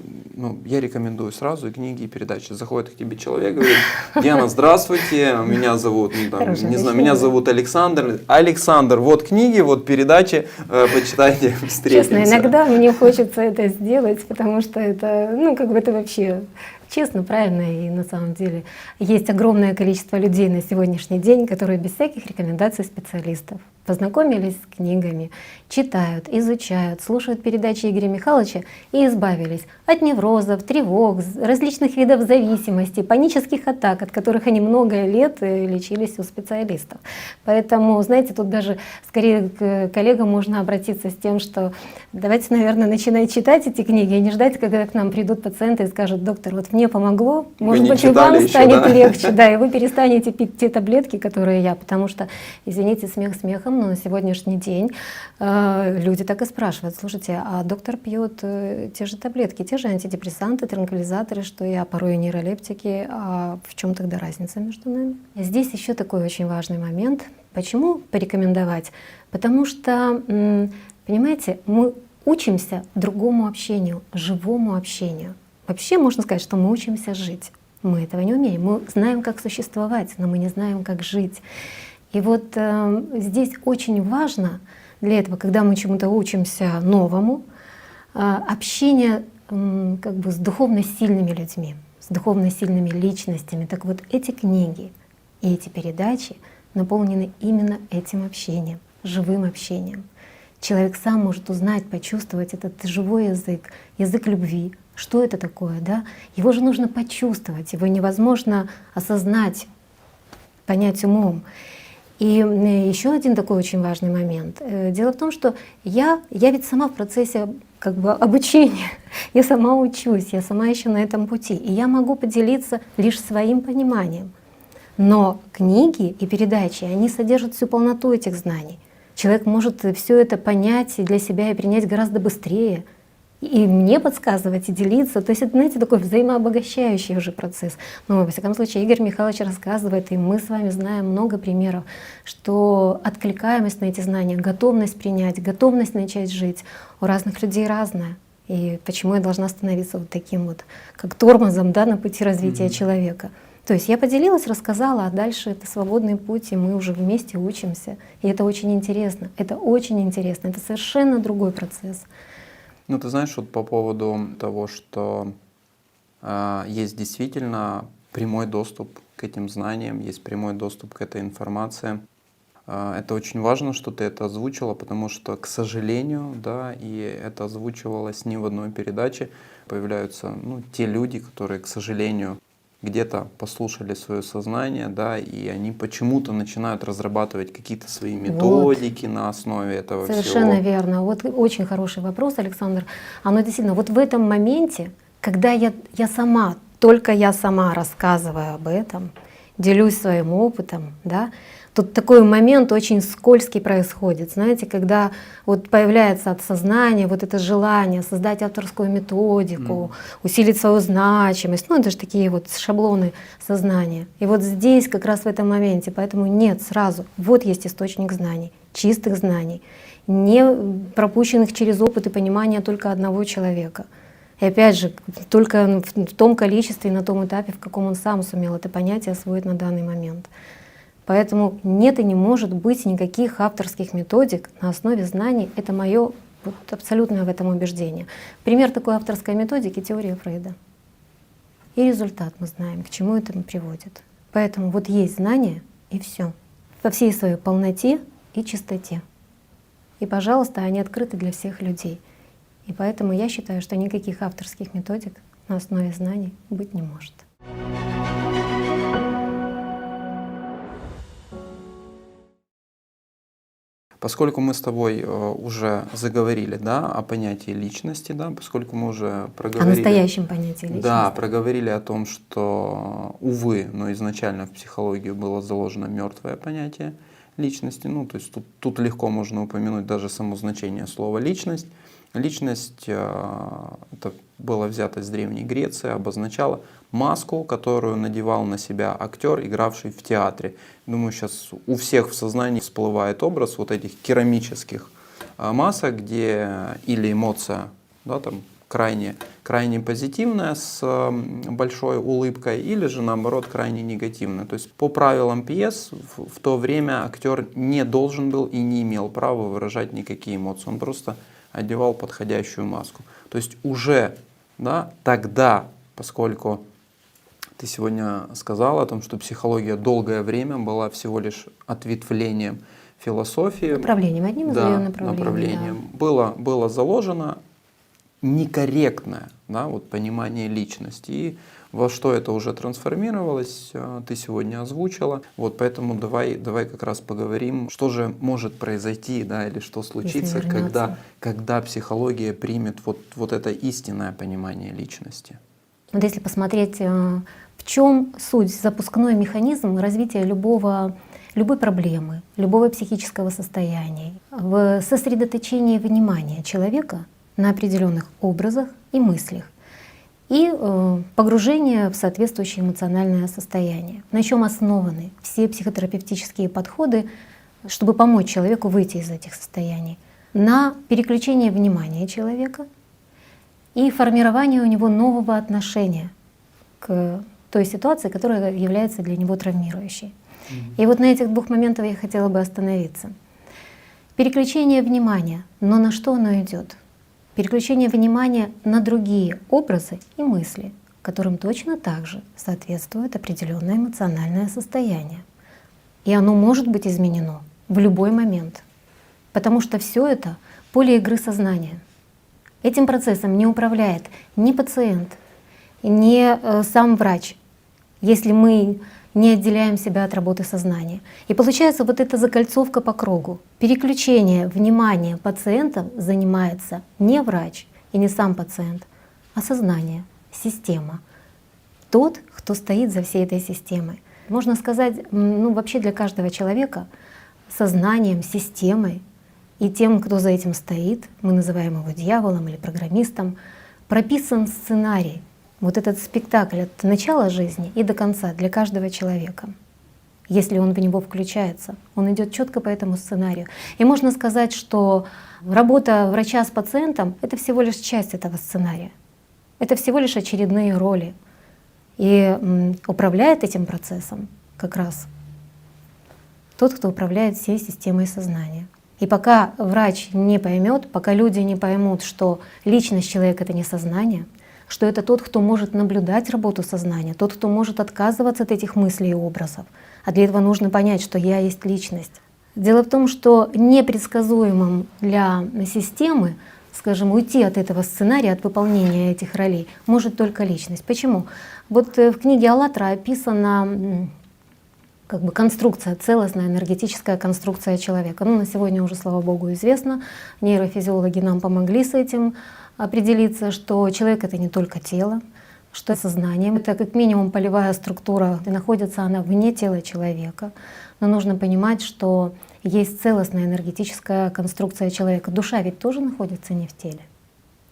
я рекомендую сразу и книги, и передачи. Заходит к тебе человек, говорит: Диана, здравствуйте, меня зовут, меня зовут Александр. Александр, вот книги, вот передачи, почитайте, встретимся. Честно, иногда мне хочется это сделать, потому что это, это вообще честно, правильно, и на самом деле есть огромное количество людей на сегодняшний день, которые без всяких рекомендаций специалистов. познакомились с книгами, читают, изучают, слушают передачи Игоря Михайловича и избавились от неврозов, тревог, различных видов зависимости, панических атак, от которых они много лет лечились у специалистов. Поэтому, знаете, тут даже скорее к коллегам можно обратиться с тем, что давайте, наверное, начинать читать эти книги, и не ждать, когда к нам придут пациенты и скажут: доктор, вот мне помогло, может быть, и вам еще, станет да? легче, да, и вы перестанете пить те таблетки, которые я, потому что, извините, смех смехом, но на сегодняшний день люди так и спрашивают: слушайте, а доктор пьет те же таблетки, те же антидепрессанты, транквилизаторы, что я, порой и нейролептики, а в чем тогда разница между нами? Здесь еще такой очень важный момент. Почему порекомендовать? Потому что, понимаете, мы учимся другому общению, живому общению. Вообще можно сказать, что мы учимся жить. Мы этого не умеем. Мы знаем, как существовать, но мы не знаем, как жить. И вот здесь очень важно для этого, когда мы чему-то учимся новому, общение как бы с духовно сильными людьми, с духовно сильными личностями. Так вот, эти книги и эти передачи наполнены именно этим общением, живым общением. Человек сам может узнать, почувствовать этот живой язык, язык любви. Что это такое, да? Его же нужно почувствовать, его невозможно осознать, понять умом. И еще один такой очень важный момент. Дело в том, что я ведь сама в процессе как бы обучения, я сама учусь, я сама еще на этом пути, и я могу поделиться лишь своим пониманием. Но книги и передачи, они содержат всю полноту этих знаний. Человек может все это понять для себя и принять гораздо быстрее, и мне подсказывать, и делиться. То есть это, знаете, такой взаимообогащающий уже процесс. Но, во всяком случае, Игорь Михайлович рассказывает, и мы с вами знаем много примеров, что откликаемость на эти знания, готовность принять, готовность начать жить у разных людей разная. И почему я должна становиться вот таким вот, как тормозом, да, на пути развития человека? То есть я поделилась, рассказала, а дальше это свободный путь, и мы уже вместе учимся. И это очень интересно, это очень интересно, это совершенно другой процесс. Ну, ты знаешь, вот по поводу того, что есть действительно прямой доступ к этим знаниям, есть прямой доступ к этой информации. Это очень важно, что ты это озвучила, потому что, к сожалению, да, и это озвучивалось не в одной передаче, появляются те люди, которые, к сожалению, где-то послушали свое сознание, да, и они почему-то начинают разрабатывать какие-то свои методики на основе этого всего. Совершенно верно. Вот очень хороший вопрос, Александр. Оно действительно, вот в этом моменте, когда я сама, только я сама рассказываю об этом, делюсь своим опытом, да, тут такой момент очень скользкий происходит, знаете, когда вот появляется от сознания вот это желание создать авторскую методику, усилить свою значимость, это же такие вот шаблоны сознания. И вот здесь как раз в этом моменте, поэтому нет, сразу, вот есть источник знаний, чистых знаний, не пропущенных через опыт и понимание только одного человека. И опять же, только в том количестве, на том этапе, в каком он сам сумел это понятие освоить на данный момент. Поэтому нет и не может быть никаких авторских методик на основе знаний. Это мое вот абсолютное в этом убеждение. Пример такой авторской методики — теория Фрейда. И результат мы знаем, к чему это приводит. Поэтому вот есть знания, и все. Во всей своей полноте и чистоте. И, пожалуйста, они открыты для всех людей. И поэтому я считаю, что никаких авторских методик на основе знаний быть не может. Поскольку мы с тобой уже заговорили, да, о понятии личности, да, поскольку мы уже проговорили... О настоящем понятии личности. Да, проговорили о том, что, увы, но изначально в психологию было заложено мертвое понятие личности. То есть тут легко можно упомянуть даже само значение слова «личность». Личность, это было взято из Древней Греции, обозначала маску, которую надевал на себя актер, игравший в театре. Думаю, сейчас у всех в сознании всплывает образ вот этих керамических масок, где или эмоция, да, там, крайне позитивная с большой улыбкой, или же наоборот крайне негативная. То есть по правилам пьес в то время актер не должен был и не имел права выражать никакие эмоции. Он просто одевал подходящую маску. То есть уже, да, тогда, поскольку ты сегодня сказал о том, что психология долгое время была всего лишь ответвлением философии. Направлением, одним из Да, ее направлений. было заложено некорректное, да, вот понимание личности. И во что это уже трансформировалось, ты сегодня озвучила. Вот поэтому давай как раз поговорим, что же может произойти, да, или что случится, когда психология примет вот это истинное понимание личности. Вот если посмотреть, в чем суть, запускной механизм развития любой проблемы, любого психического состояния, в сосредоточении внимания человека на определенных образах и мыслях и погружение в соответствующее эмоциональное состояние. На чем основаны все психотерапевтические подходы, чтобы помочь человеку выйти из этих состояний? На переключение внимания человека и формирование у него нового отношения к той ситуации, которая является для него травмирующей. И вот на этих двух моментах я хотела бы остановиться. Переключение внимания, но на что оно идет? Переключение внимания на другие образы и мысли, которым точно так же соответствует определенное эмоциональное состояние. И оно может быть изменено в любой момент, потому что все это поле игры сознания. Этим процессом не управляет ни пациент, ни сам врач, если мы не отделяем себя от работы сознания. И получается вот эта закольцовка по кругу. Переключение внимания пациентов занимается не врач и не сам пациент, а сознание, система. Тот, кто стоит за всей этой системой. Можно сказать, вообще для каждого человека сознанием, системой и тем, кто за этим стоит, мы называем его дьяволом или программистом, прописан сценарий. Вот этот спектакль от начала жизни и до конца для каждого человека. Если он в него включается, он идет четко по этому сценарию. И можно сказать, что работа врача с пациентом — это всего лишь часть этого сценария. Это всего лишь очередные роли. И управляет этим процессом как раз тот, кто управляет всей системой сознания. И пока врач не поймет, пока люди не поймут, что личность человека — это не сознание, что это тот, кто может наблюдать работу сознания, тот, кто может отказываться от этих мыслей и образов. А для этого нужно понять, что я есть личность. Дело в том, что непредсказуемым для системы, скажем, уйти от этого сценария, от выполнения этих ролей, может только личность. Почему? Вот в книге «АЛЛАТРА» описана конструкция, целостная энергетическая конструкция человека. На сегодня уже, слава богу, известно. Нейрофизиологи нам помогли с этим определиться, что человек — это не только тело, что сознание — это как минимум полевая структура, и находится она вне тела человека. Но нужно понимать, что есть целостная энергетическая конструкция человека. Душа ведь тоже находится не в теле,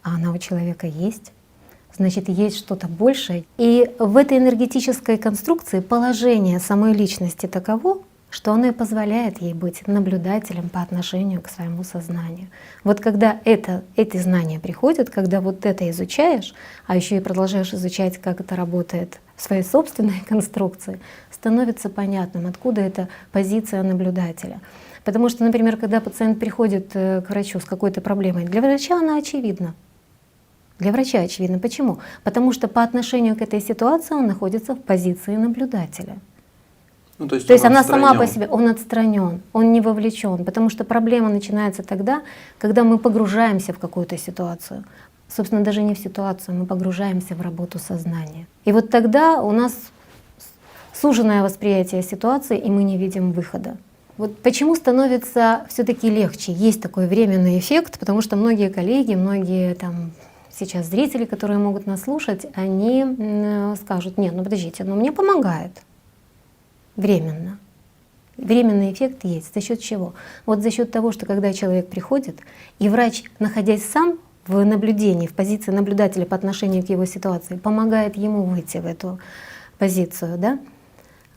а она у человека есть. Значит, есть что-то большее. И в этой энергетической конструкции положение самой личности таково, что оно и позволяет ей быть наблюдателем по отношению к своему сознанию. Вот когда эти знания приходят, когда вот это изучаешь, а еще и продолжаешь изучать, как это работает в своей собственной конструкции, становится понятным, откуда эта позиция наблюдателя. Потому что, например, когда пациент приходит к врачу с какой-то проблемой, для врача она очевидна. Для врача очевидно. Почему? Потому что по отношению к этой ситуации он находится в позиции наблюдателя. То есть она сама по себе, он отстранен, он не вовлечен, потому что проблема начинается тогда, когда мы погружаемся в какую-то ситуацию. Собственно, даже не в ситуацию, мы погружаемся в работу сознания. И вот тогда у нас суженное восприятие ситуации, и мы не видим выхода. Вот почему становится все-таки легче? Есть такой временный эффект, потому что многие коллеги, многие сейчас зрители, которые могут нас слушать, они скажут: нет, подождите, мне помогает. Временно. Временный эффект есть. За счет чего? Вот за счет того, что когда человек приходит, и врач, находясь сам в наблюдении, в позиции наблюдателя по отношению к его ситуации, помогает ему выйти в эту позицию, да?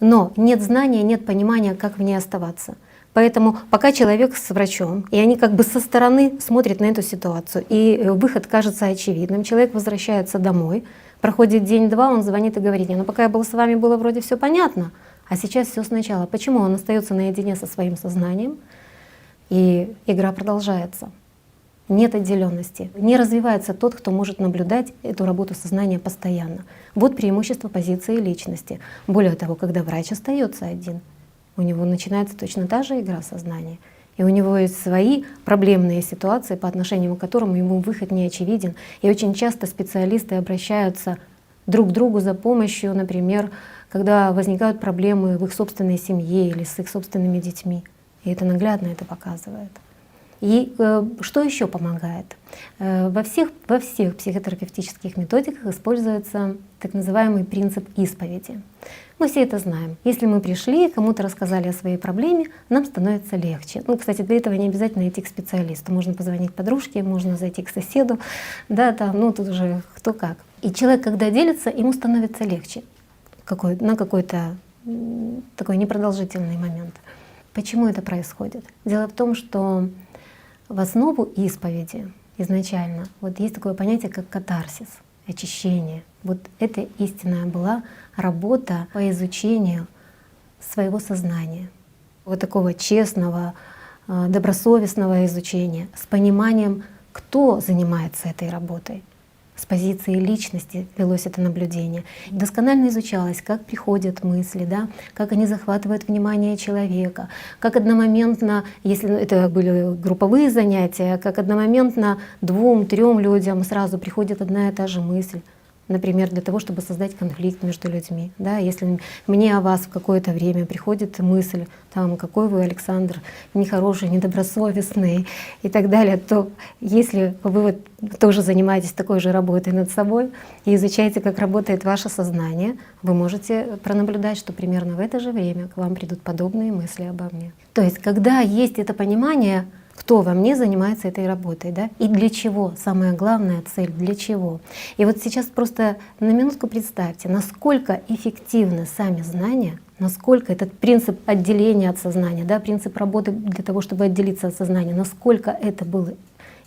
Но нет знания, нет понимания, как в ней оставаться. Поэтому пока человек с врачом, и они со стороны смотрят на эту ситуацию, и выход кажется очевидным, человек возвращается домой, проходит день-два, он звонит и говорит: пока я был с вами, было вроде все понятно, а сейчас все сначала. Почему? Он остается наедине со своим сознанием, и игра продолжается. Нет отделенности. Не развивается тот, кто может наблюдать эту работу сознания постоянно. Вот преимущество позиции личности. Более того, когда врач остается один, у него начинается точно та же игра сознания. И у него есть свои проблемные ситуации, по отношению к которым ему выход не очевиден. И очень часто специалисты обращаются друг к другу за помощью, например, когда возникают проблемы в их собственной семье или с их собственными детьми. И это наглядно это показывает. И что еще помогает? Во всех психотерапевтических методиках используется так называемый принцип исповеди. Мы все это знаем. Если мы пришли, кому-то рассказали о своей проблеме, нам становится легче. Ну, кстати, для этого не обязательно идти к специалисту. Можно позвонить подружке, можно зайти к соседу, да, там, ну, тут уже кто как. И человек, когда делится, ему становится легче на какой-то такой непродолжительный момент. Почему это происходит? Дело в том, что в основу исповеди изначально вот есть такое понятие, как катарсис, очищение. Вот это истинная была работа по изучению своего сознания. Вот такого честного, добросовестного изучения с пониманием, кто занимается этой работой. С позиции личности велось это наблюдение. Досконально изучалось, как приходят мысли, да, как они захватывают внимание человека, как одномоментно, если это были групповые занятия, как одномоментно 2-3 людям сразу приходит одна и та же мысль. Например, для того, чтобы создать конфликт между людьми. Да? Если мне о вас в какое-то время приходит мысль, там, какой вы, Александр, нехороший, недобросовестный и так далее, то если вы тоже занимаетесь такой же работой над собой и изучаете, как работает ваше сознание, вы можете пронаблюдать, что примерно в это же время к вам придут подобные мысли обо мне. То есть, когда есть это понимание, кто во мне занимается этой работой, да? И для чего? Самая главная цель — для чего? И вот сейчас просто на минутку представьте, насколько эффективны сами знания, насколько этот принцип отделения от сознания, да, принцип работы для того, чтобы отделиться от сознания, насколько это был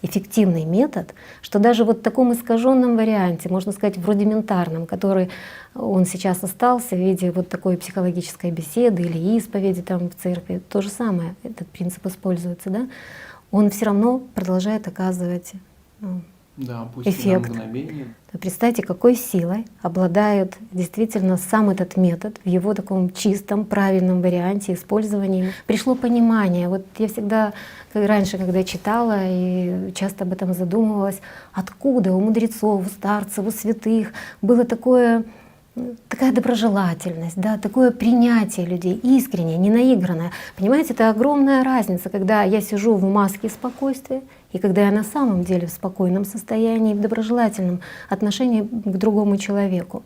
эффективный метод, что даже вот в таком искаженном варианте, можно сказать, в рудиментарном, который он сейчас остался в виде вот такой психологической беседы или исповеди там в церкви, то же самое, этот принцип используется, да, он все равно продолжает оказывать Да, пусть эффект. на мгновение. Представьте, какой силой обладает действительно сам этот метод в его таком чистом, правильном варианте использования. Пришло понимание. Вот я всегда, как раньше, когда читала и часто об этом задумывалась, откуда у мудрецов, у старцев, у святых было такая доброжелательность, да, такое принятие людей, искреннее, не наигранное. Понимаете, это огромная разница, когда я сижу в маске спокойствия и когда я на самом деле в спокойном состоянии, в доброжелательном отношении к другому человеку.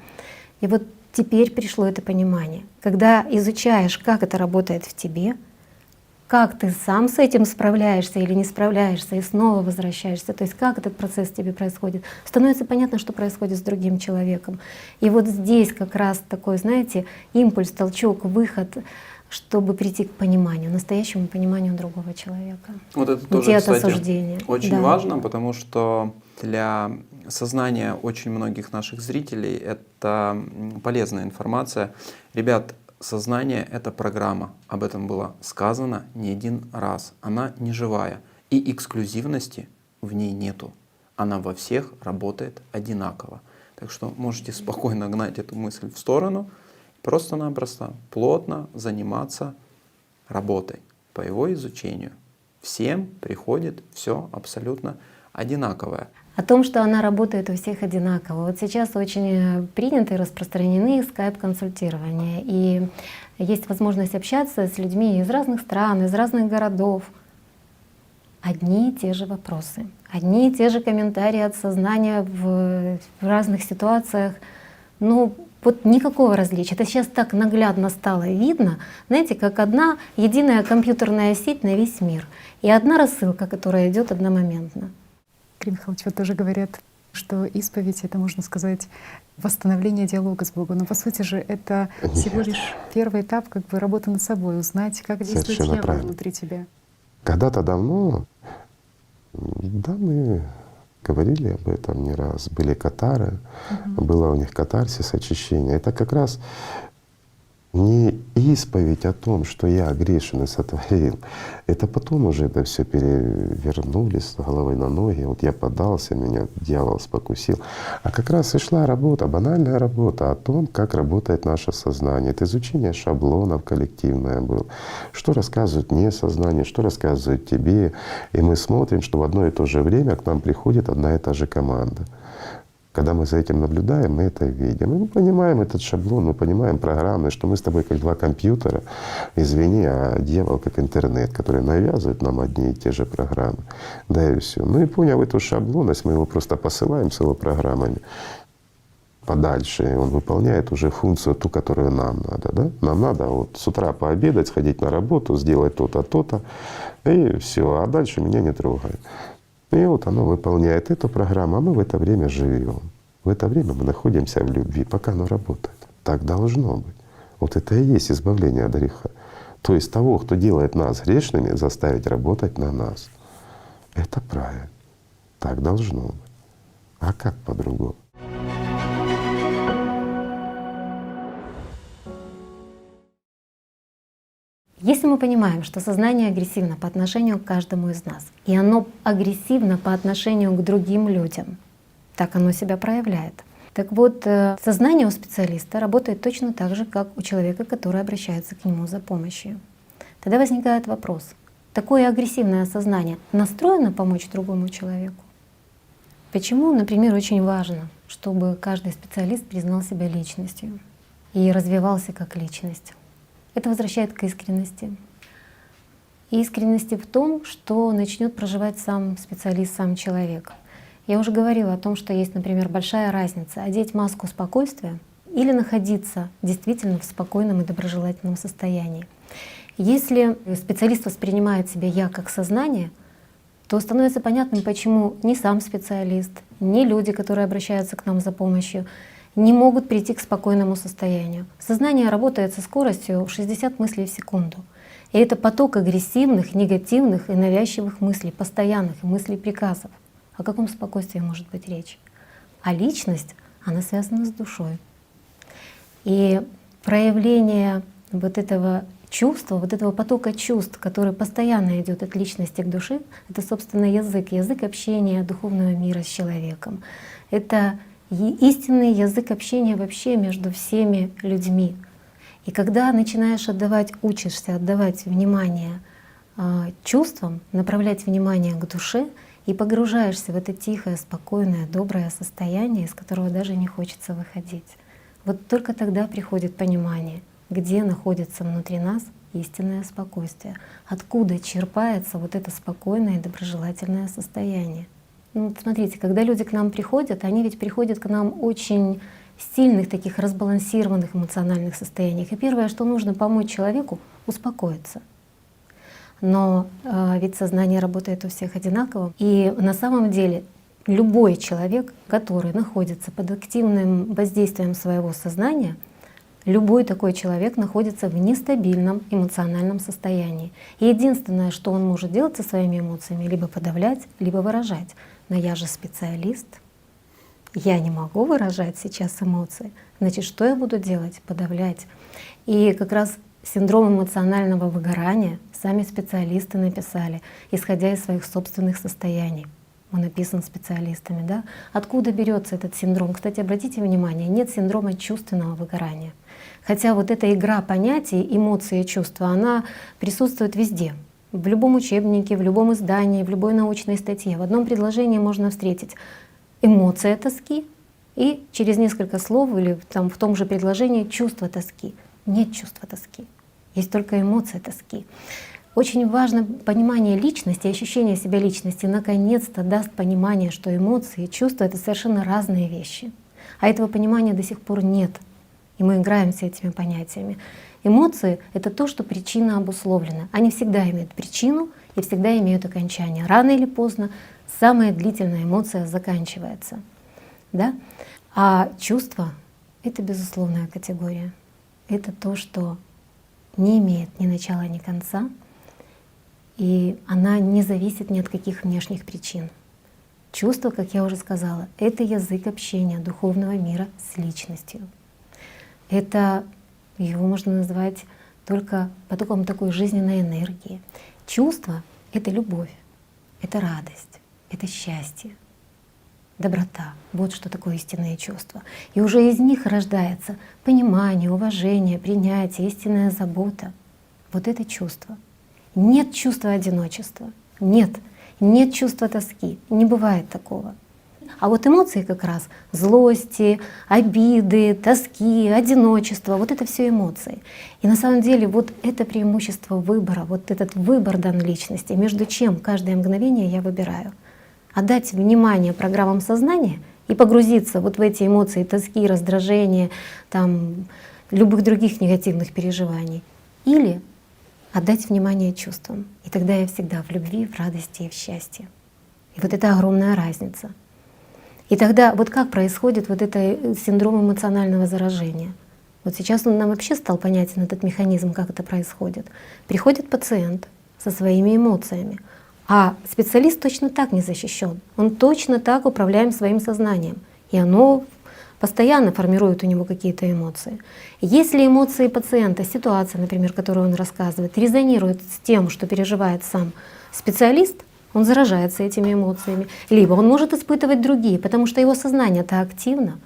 И вот теперь пришло это понимание. Когда изучаешь, как это работает в тебе, как ты сам с этим справляешься или не справляешься и снова возвращаешься, то есть как этот процесс в тебе происходит, становится понятно, что происходит с другим человеком. И вот здесь как раз такой, знаете, импульс, толчок, выход, чтобы прийти к пониманию, настоящему пониманию другого человека. Вот это Уйти тоже, от кстати, осуждения. очень Да. важно, потому что для сознания очень многих наших зрителей это полезная информация. Ребят, сознание — это программа. Об этом было сказано не один раз. Она не живая. И эксклюзивности в ней нету. Она во всех работает одинаково. Так что можете спокойно гнать эту мысль в сторону, просто-напросто плотно заниматься работой по его изучению. Всем приходит все абсолютно одинаковое. О том, что она работает у всех одинаково. Вот сейчас очень приняты и распространены скайп-консультирования. И есть возможность общаться с людьми из разных стран, из разных городов. Одни и те же вопросы, одни и те же комментарии от сознания в разных ситуациях. Ну, вот никакого различия. Это сейчас так наглядно стало видно, знаете, как одна единая компьютерная сеть на весь мир. И одна рассылка, которая идет одномоментно. Игорь Михайлович, вот тоже говорят, что исповедь — это, можно сказать, восстановление диалога с Богом. Но по сути же это всего лишь первый этап как бы работы над собой, узнать, как действует Совершенно дьявол правильно. внутри тебя. Когда-то давно, да, мы говорили об этом не раз, были катары, было у них катарсис, очищение. Это как раз Не исповедь о том, что я грешен и сотворил. Это потом уже это все перевернулись с головы на ноги. Вот я поддался, меня дьявол спокусил. А как раз и шла работа, банальная работа о том, как работает наше сознание. Это изучение шаблонов коллективное было. Что рассказывает мне сознание, что рассказывает тебе. И мы смотрим, что в одно и то же время к нам приходит одна и та же команда. Когда мы за этим наблюдаем, мы это видим. И мы понимаем этот шаблон, мы понимаем программы, что мы с тобой как два компьютера, извини, а дьявол как интернет, который навязывает нам одни и те же программы. Да и все. Ну и поняв эту шаблонность, мы его просто посылаем с его программами подальше, и он выполняет уже функцию ту, которую нам надо. Да? Нам надо вот с утра пообедать, сходить на работу, сделать то-то, то-то, и все, а дальше меня не трогает. И вот оно выполняет эту программу, а мы в это время живем. В это время мы находимся в любви, пока оно работает. Так должно быть. Вот это и есть избавление от греха. То есть того, кто делает нас грешными, заставить работать на нас. Это правильно. Так должно быть. А как по-другому? Если мы понимаем, что сознание агрессивно по отношению к каждому из нас, и оно агрессивно по отношению к другим людям, так оно себя проявляет. Так вот, сознание у специалиста работает точно так же, как у человека, который обращается к нему за помощью. Тогда возникает вопрос: такое агрессивное сознание настроено помочь другому человеку? Почему, например, очень важно, чтобы каждый специалист признал себя личностью и развивался как личность? Это возвращает к искренности. И искренности в том, что начнет проживать сам специалист, сам человек. Я уже говорила о том, что есть, например, большая разница — одеть маску спокойствия или находиться действительно в спокойном и доброжелательном состоянии. Если специалист воспринимает себя «я» как сознание, то становится понятным, почему ни сам специалист, ни люди, которые обращаются к нам за помощью, не могут прийти к спокойному состоянию. Сознание работает со скоростью 60 мыслей в секунду. И это поток агрессивных, негативных и навязчивых мыслей, постоянных мыслей приказов. О каком спокойствии может быть речь? А личность, она связана с душой. И проявление вот этого чувства, вот этого потока чувств, который постоянно идет от личности к душе, это, собственно, язык общения духовного мира с человеком. Это истинный язык общения вообще между всеми людьми. И когда начинаешь учишься отдавать внимание чувствам, направлять внимание к душе и погружаешься в это тихое, спокойное, доброе состояние, из которого даже не хочется выходить. Вот только тогда приходит понимание, где находится внутри нас истинное спокойствие, откуда черпается вот это спокойное и доброжелательное состояние. Ну, вот смотрите, когда люди к нам приходят, они ведь приходят к нам очень сильных, таких разбалансированных эмоциональных состояниях. И первое, что нужно помочь человеку — успокоиться. Но ведь сознание работает у всех одинаково. И на самом деле любой человек, который находится под активным воздействием своего сознания, любой такой человек находится в нестабильном эмоциональном состоянии. И единственное, что он может делать со своими эмоциями, либо подавлять, либо выражать. Но я же специалист, я не могу выражать сейчас эмоции. Значит, что я буду делать? Подавлять. И как раз синдром эмоционального выгорания сами специалисты написали, исходя из своих собственных состояний. Он написан специалистами. Да? Откуда берется этот синдром? Кстати, обратите внимание, нет синдрома чувственного выгорания. Хотя вот эта игра понятий, эмоции и чувства, она присутствует везде. В любом учебнике, в любом издании, в любой научной статье. В одном предложении можно встретить эмоция тоски и через несколько слов или в том же предложении чувство тоски. Нет чувства тоски, есть только эмоция тоски. Очень важно понимание личности, ощущение себя личности наконец-то даст понимание, что эмоции и чувства — это совершенно разные вещи. А этого понимания до сих пор нет. И мы играем с этими понятиями. Эмоции — это то, что причина обусловлена. Они всегда имеют причину и всегда имеют окончание. Рано или поздно самая длительная эмоция заканчивается. Да? А чувство — это безусловная категория. Это то, что не имеет ни начала, ни конца, и она не зависит ни от каких внешних причин. Чувство, как я уже сказала, — это язык общения духовного мира с личностью. Это Его можно назвать только потоком такой жизненной энергии. Чувство — это любовь, это радость, это счастье, доброта. Вот что такое истинные чувства. И уже из них рождается понимание, уважение, принятие, истинная забота. Вот это чувство. Нет чувства одиночества. Нет. Нет чувства тоски. Не бывает такого. А вот эмоции как раз злости, обиды, тоски, одиночество — вот это все эмоции. И на самом деле вот это преимущество выбора, вот этот выбор данной личности, между чем каждое мгновение я выбираю. Отдать внимание программам сознания и погрузиться вот в эти эмоции тоски, раздражения, там, любых других негативных переживаний. Или отдать внимание чувствам. И тогда я всегда в любви, в радости и в счастье. И вот это огромная разница. И тогда вот как происходит вот это синдром эмоционального заражения? Вот сейчас нам вообще стал понятен этот механизм, как это происходит. Приходит пациент со своими эмоциями, а специалист точно так не защищен. Он точно так управляем своим сознанием. И оно постоянно формирует у него какие-то эмоции. Если эмоции пациента, ситуация, например, которую он рассказывает, резонирует с тем, что переживает сам специалист, он заражается этими эмоциями. Либо он может испытывать другие, потому что его сознание-то активно.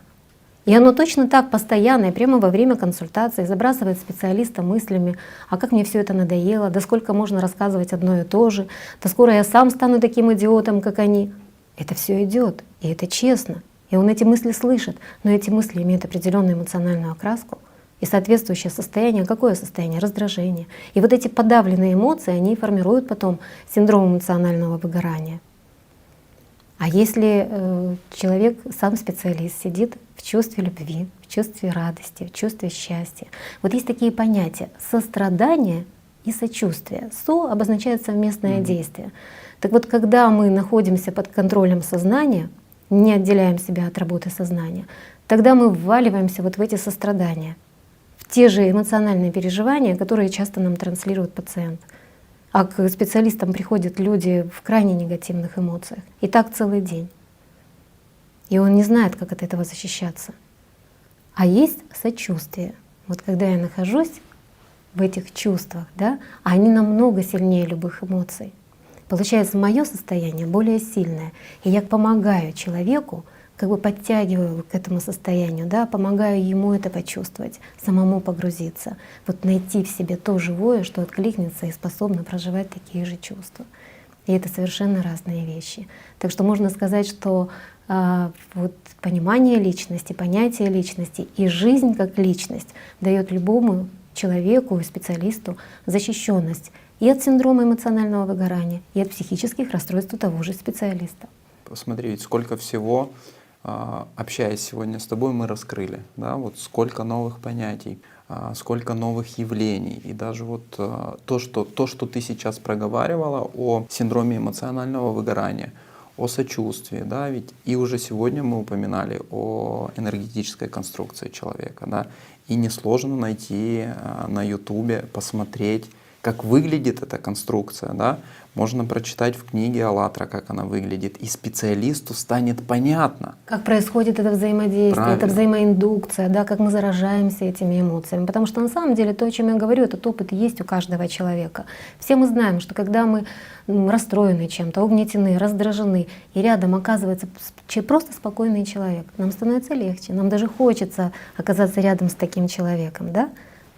И оно точно так постоянно, и прямо во время консультации забрасывает специалиста мыслями: а как мне все это надоело, да сколько можно рассказывать одно и то же, да скоро я сам стану таким идиотом, как они. Это все идет, и это честно. И он эти мысли слышит, но эти мысли имеют определенную эмоциональную окраску. И соответствующее состояние, какое состояние? Раздражение. И вот эти подавленные эмоции, они формируют потом синдром эмоционального выгорания. А если человек, сам специалист, сидит в чувстве любви, в чувстве радости, в чувстве счастья. Вот есть такие понятия: сострадание и сочувствие. Со обозначает совместное действие. Так вот, когда мы находимся под контролем сознания, не отделяем себя от работы сознания, тогда мы вваливаемся вот в эти сострадания, в те же эмоциональные переживания, которые часто нам транслирует пациент. А к специалистам приходят люди в крайне негативных эмоциях. И так целый день. И он не знает, как от этого защищаться. А есть сочувствие. Вот когда я нахожусь в этих чувствах, да, они намного сильнее любых эмоций. Получается, мое состояние более сильное. И я помогаю человеку, как бы подтягиваю к этому состоянию, да, помогаю ему это почувствовать, самому погрузиться, вот найти в себе то живое, что откликнется и способно проживать такие же чувства. И это совершенно разные вещи. Так что можно сказать, что вот понимание личности, понятие личности и жизнь как личность дает любому человеку и специалисту защищенность и от синдрома эмоционального выгорания, и от психических расстройств у того же специалиста. Посмотри, ведь сколько всего, общаясь сегодня с тобой, мы раскрыли, да, вот сколько новых понятий, сколько новых явлений. И даже вот то, что ты сейчас проговаривала о синдроме эмоционального выгорания, о сочувствии, да, ведь и уже сегодня мы упоминали о энергетической конструкции человека, да, и несложно найти на Ютубе, посмотреть, как выглядит эта конструкция, да, можно прочитать в книге «АЛЛАТРА», как она выглядит, и специалисту станет понятно. Как происходит это взаимодействие, Правильно. это взаимоиндукция, да, как мы заражаемся этими эмоциями. Потому что на самом деле то, о чем я говорю, этот опыт есть у каждого человека. Все мы знаем, что когда мы расстроены чем-то, угнетены, раздражены, и рядом оказывается просто спокойный человек, нам становится легче, нам даже хочется оказаться рядом с таким человеком. Да?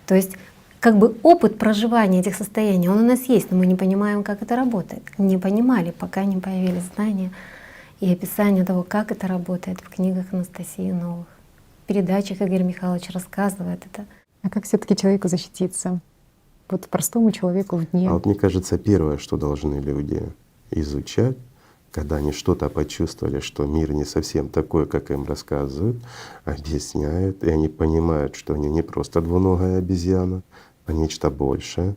То есть как бы опыт проживания этих состояний, он у нас есть, но мы не понимаем, как это работает. Не понимали, пока не появились знания и описание того, как это работает в книгах Анастасии Новых. В передачах Игорь Михайлович рассказывает это. А как все-таки человеку защититься? Вот простому человеку в дне. А вот мне кажется, первое, что должны люди изучать, когда они что-то почувствовали, что мир не совсем такой, как им рассказывают, объясняют, и они понимают, что они не просто двуногая обезьяна, а нечто большее,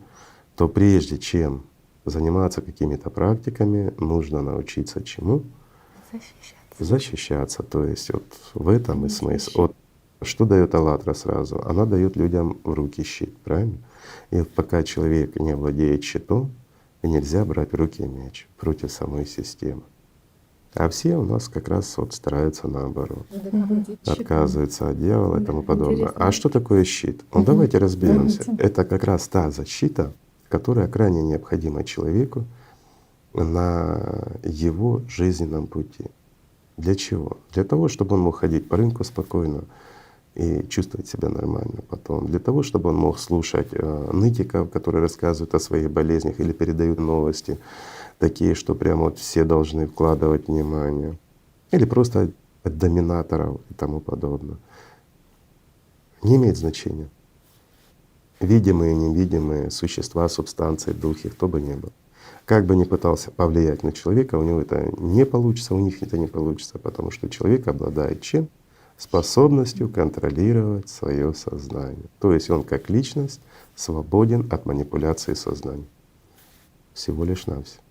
то прежде чем заниматься какими-то практиками, нужно научиться чему? Защищаться. То есть вот в этом и смысл. Вот что дает «АЛЛАТРА» сразу? Она дает людям в руки щит, правильно? И вот пока человек не владеет щитом, нельзя брать в руки меч против самой системы. А все у нас как раз вот стараются наоборот, отказываются от дьявола и тому подобное. А что такое щит? Ну давайте разберемся. Это как раз та защита, которая крайне необходима человеку на его жизненном пути. Для чего? Для того, чтобы он мог ходить по рынку спокойно и чувствовать себя нормально потом. Для того, чтобы он мог слушать нытиков, которые рассказывают о своих болезнях или передают новости, такие, что прямо вот все должны вкладывать внимание. Или просто от доминаторов и тому подобное. Не имеет значения. Видимые, невидимые существа, субстанции, духи, кто бы ни был. Как бы ни пытался повлиять на человека, у него это не получится, у них это не получится, потому что человек обладает чем? Способностью контролировать свое сознание. То есть он как личность свободен от манипуляции сознанием. Всего лишь навсего.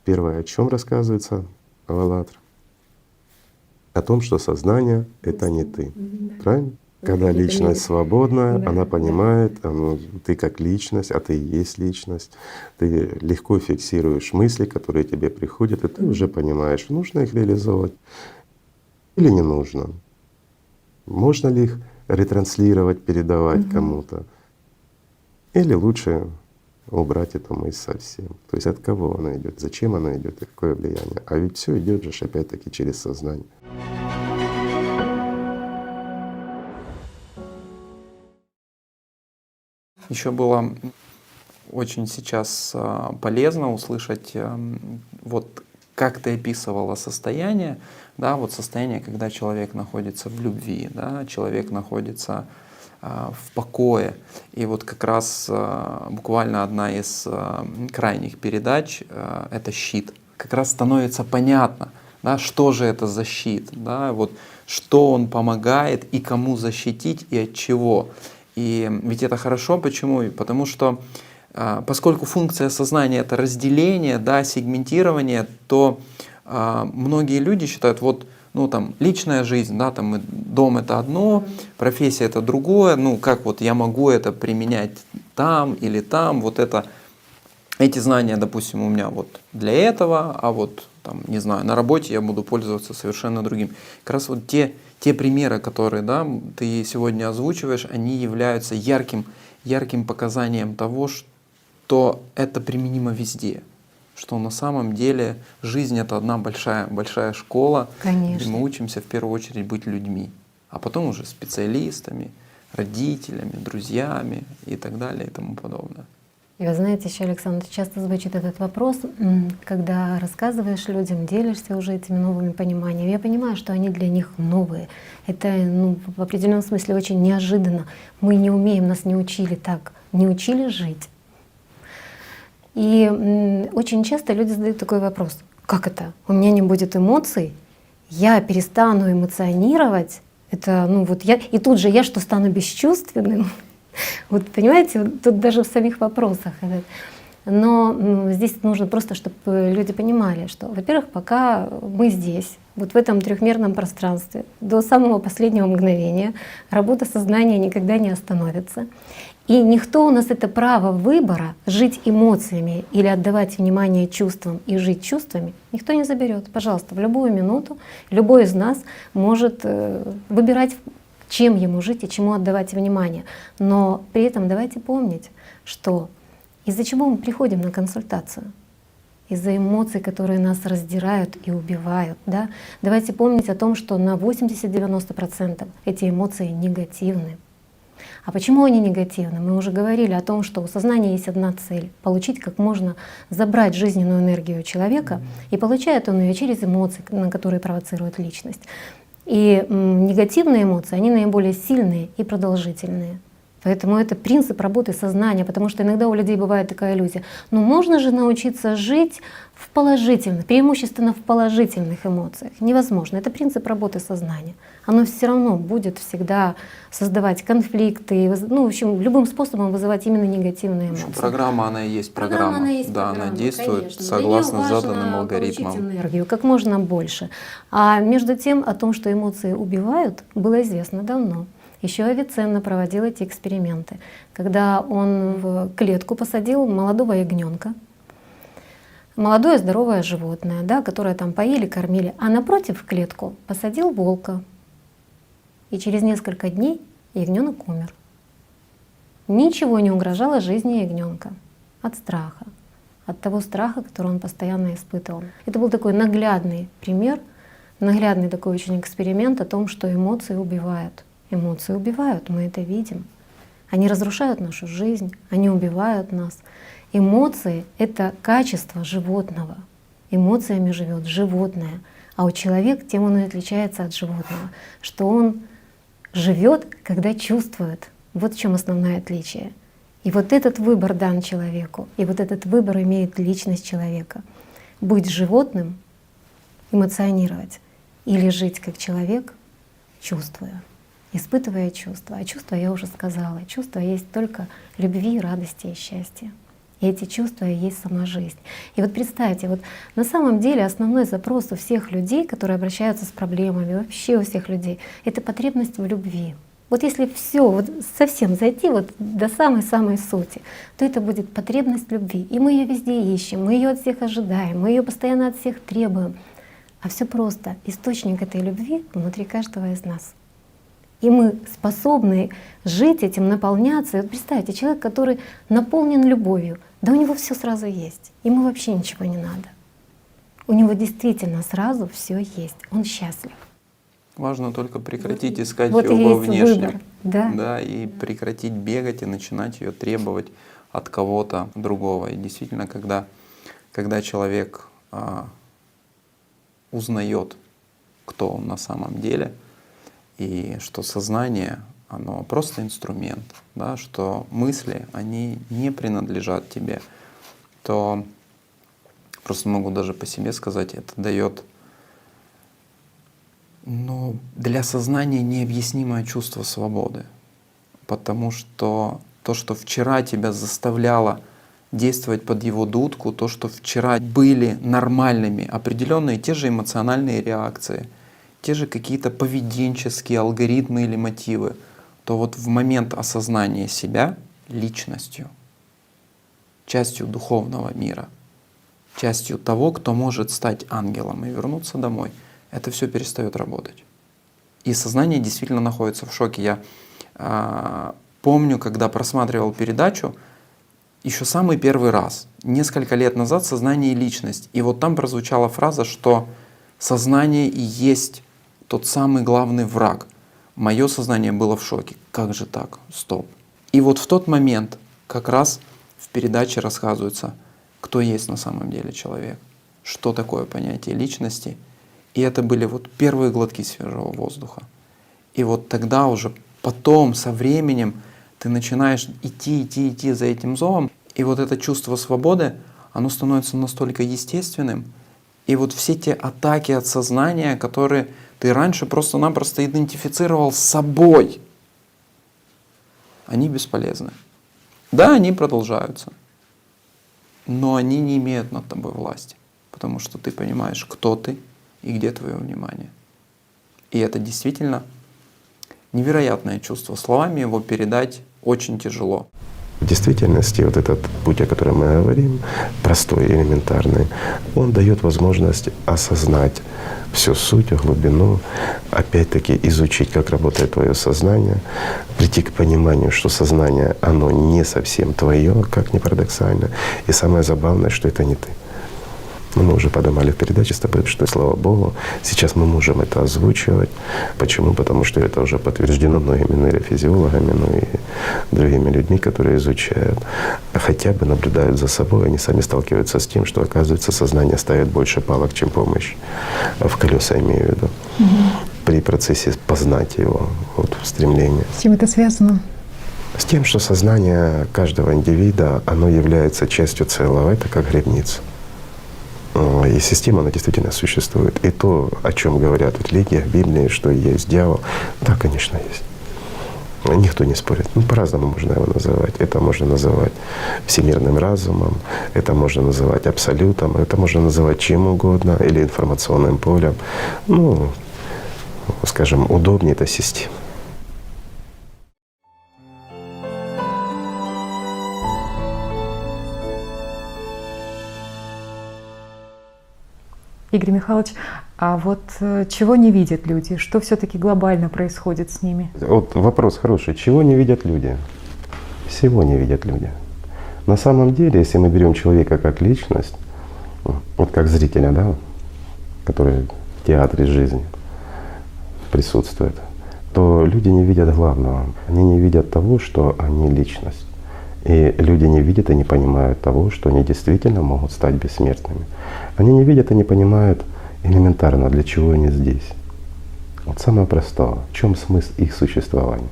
Первое, о чем рассказывается в «АЛЛАТРА»? О том, что сознание — это не ты. Правильно? Когда личность свободная, она понимает, ты как личность, а ты и есть личность, ты легко фиксируешь мысли, которые тебе приходят, и ты уже понимаешь, нужно их реализовать или не нужно. Можно ли их ретранслировать, передавать кому-то, или лучше убрать эту мысль совсем. То есть от кого она идет, зачем она идет и какое влияние. А ведь все идет же опять-таки через сознание. Еще было очень сейчас полезно услышать, вот как ты описывала состояние, да, вот состояние, когда человек находится в любви, да, человек находится в покое. И вот как раз буквально одна из крайних передач — это щит. Как раз становится понятно, да, что же это за щит, да, вот что он помогает и кому защитить и от чего. И ведь это хорошо, почему? Потому что поскольку функция сознания — это разделение, да, сегментирование, то многие люди считают, вот, ну там личная жизнь, да, там дом — это одно, профессия — это другое, ну как вот я могу это применять там или там, вот это, эти знания, допустим, у меня вот для этого, а вот там, не знаю, на работе я буду пользоваться совершенно другим. Как раз вот те примеры, которые, да, ты сегодня озвучиваешь, они являются ярким показанием того, что это применимо везде. Что на самом деле жизнь — это одна большая школа, Конечно. где мы учимся в первую очередь быть людьми, а потом уже специалистами, родителями, друзьями и так далее и тому подобное. И вы знаете, еще, Александр, часто звучит этот вопрос, когда рассказываешь людям, делишься уже этими новыми пониманиями. Я понимаю, что они для них новые. Это, в определенном смысле очень неожиданно. Мы не умеем, нас не учили так, не учили жить. И очень часто люди задают такой вопрос: как это? У меня не будет эмоций, я перестану эмоционировать, это, вот я, и тут же я что, стану бесчувственным? Вот понимаете, тут даже в самих вопросах. Но здесь нужно просто, чтобы люди понимали, что, во-первых, пока мы здесь, вот в этом трехмерном пространстве, до самого последнего мгновения работа сознания никогда не остановится. И никто у нас это право выбора жить эмоциями или отдавать внимание чувствам и жить чувствами никто не заберет. Пожалуйста, в любую минуту любой из нас может выбирать, чем ему жить и чему отдавать внимание. Но при этом давайте помнить, что из-за чего мы приходим на консультацию? Из-за эмоций, которые нас раздирают и убивают. Да? Давайте помнить о том, что на 80-90% эти эмоции негативны. А почему они негативны? Мы уже говорили о том, что у сознания есть одна цель — получить как можно, забрать жизненную энергию человека, и получает он ее через эмоции, на которые провоцирует личность. И негативные эмоции, они наиболее сильные и продолжительные. Поэтому это принцип работы сознания, потому что иногда у людей бывает такая иллюзия. Но можно же научиться жить в положительных, преимущественно в положительных эмоциях. Невозможно. Это принцип работы сознания. Оно все равно будет всегда создавать конфликты, в общем, любым способом вызывать именно негативные эмоции. Программа, она и есть программа. Она есть да, программа, она действует конечно. согласно Для неё заданным важно алгоритмам. получить энергию как можно больше. А между тем о том, что эмоции убивают, было известно давно. Еще Авиценна проводил эти эксперименты, когда он в клетку посадил молодого ягненка, молодое здоровое животное, да, которое там поили, кормили, а напротив в клетку посадил волка. И через несколько дней ягненок умер. Ничего не угрожало жизни ягненка от страха, от того страха, который он постоянно испытывал. Это был такой наглядный пример, наглядный такой очень эксперимент о том, что эмоции убивают. Эмоции убивают, мы это видим. Они разрушают нашу жизнь, они убивают нас. Эмоции — это качество животного. Эмоциями живет животное. А у человека тем он и отличается от животного, что он живет, когда чувствует. Вот в чем основное отличие. И вот этот выбор дан человеку, и вот этот выбор имеет личность человека. Быть животным, эмоционировать, или жить как человек, чувствуя, испытывая чувства. А чувства, я уже сказала, чувства есть только любви, радости и счастья. И эти чувства и есть сама жизнь. И вот представьте, вот на самом деле основной запрос у всех людей, которые обращаются с проблемами, вообще у всех людей, это потребность в любви. Вот если все вот совсем зайти вот до самой-самой сути, то это будет потребность в любви. И мы ее везде ищем, мы ее от всех ожидаем, мы ее постоянно от всех требуем. А все просто. Источник этой любви внутри каждого из нас. И мы способны жить этим, наполняться. И вот представьте, человек, который наполнен любовью, да у него все сразу есть. Ему вообще ничего не надо. У него действительно сразу все есть. Он счастлив. Важно только прекратить искать Вот ее и во есть внешнем. выбор, да. И прекратить бегать и начинать ее требовать от кого-то другого. И действительно, когда человек узнает, кто он на самом деле, и что сознание, оно просто инструмент, да, что мысли, они не принадлежат тебе, то просто могу даже по себе сказать, это дает для сознания необъяснимое чувство свободы. Потому что то, что вчера тебя заставляло действовать под его дудку, то, что вчера были нормальными, определенные те же эмоциональные реакции, те же какие-то поведенческие алгоритмы или мотивы, то вот в момент осознания себя личностью, частью духовного мира, частью того, кто может стать ангелом и вернуться домой, это все перестает работать. И сознание действительно находится в шоке. Я помню, когда просматривал передачу, еще самый первый раз, несколько лет назад, «Сознание и личность». И вот там прозвучала фраза, что сознание и есть тот самый главный враг. Мое сознание было в шоке. Как же так? Стоп. И вот в тот момент как раз в передаче рассказывается, кто есть на самом деле человек, что такое понятие личности. И это были вот первые глотки свежего воздуха. И вот тогда уже потом, со временем, ты начинаешь идти за этим зовом, и вот это чувство свободы, оно становится настолько естественным. И вот все те атаки от сознания, которые ты раньше просто-напросто идентифицировал с собой, они бесполезны. Да, они продолжаются, но они не имеют над тобой власти, потому что ты понимаешь, кто ты и где твое внимание. И это действительно невероятное чувство. Словами его передать очень тяжело. В действительности вот этот путь, о котором мы говорим, простой, элементарный, он дает возможность осознать всю суть, глубину, опять-таки изучить, как работает твое сознание, прийти к пониманию, что сознание, оно не совсем твое, как ни парадоксально, и самое забавное, что это не ты. Но мы уже поднимали в передаче с тобой, что, слава Богу, сейчас мы можем это озвучивать. Почему? Потому что это уже подтверждено многими нейрофизиологами, ну и другими людьми, которые изучают, хотя бы наблюдают за собой, они сами сталкиваются с тем, что, оказывается, сознание ставит больше палок, чем помощь. В колеса, имею в виду. При процессе познать его, вот в стремлении. С чем это связано? С тем, что сознание каждого индивида, оно является частью целого, это как грибница. И система, она действительно существует. И то, о чем говорят в религиях, в Библии, что есть дьявол, да, конечно, есть. Никто не спорит. По-разному можно его называть. Это можно называть всемирным разумом, это можно называть абсолютом, это можно называть чем угодно, или информационным полем. Скажем, удобнее это система. Игорь Михайлович, а вот чего не видят люди? Что все-таки глобально происходит с ними? Вот вопрос хороший. Чего не видят люди? Всего не видят люди. На самом деле, если мы берем человека как личность, вот как зрителя, да, который в театре жизни присутствует, то люди не видят главного. Они не видят того, что они личность. И люди не видят и не понимают того, что они действительно могут стать бессмертными. Они не видят и не понимают элементарно, для чего они здесь. Вот самое простое. В чем смысл их существования?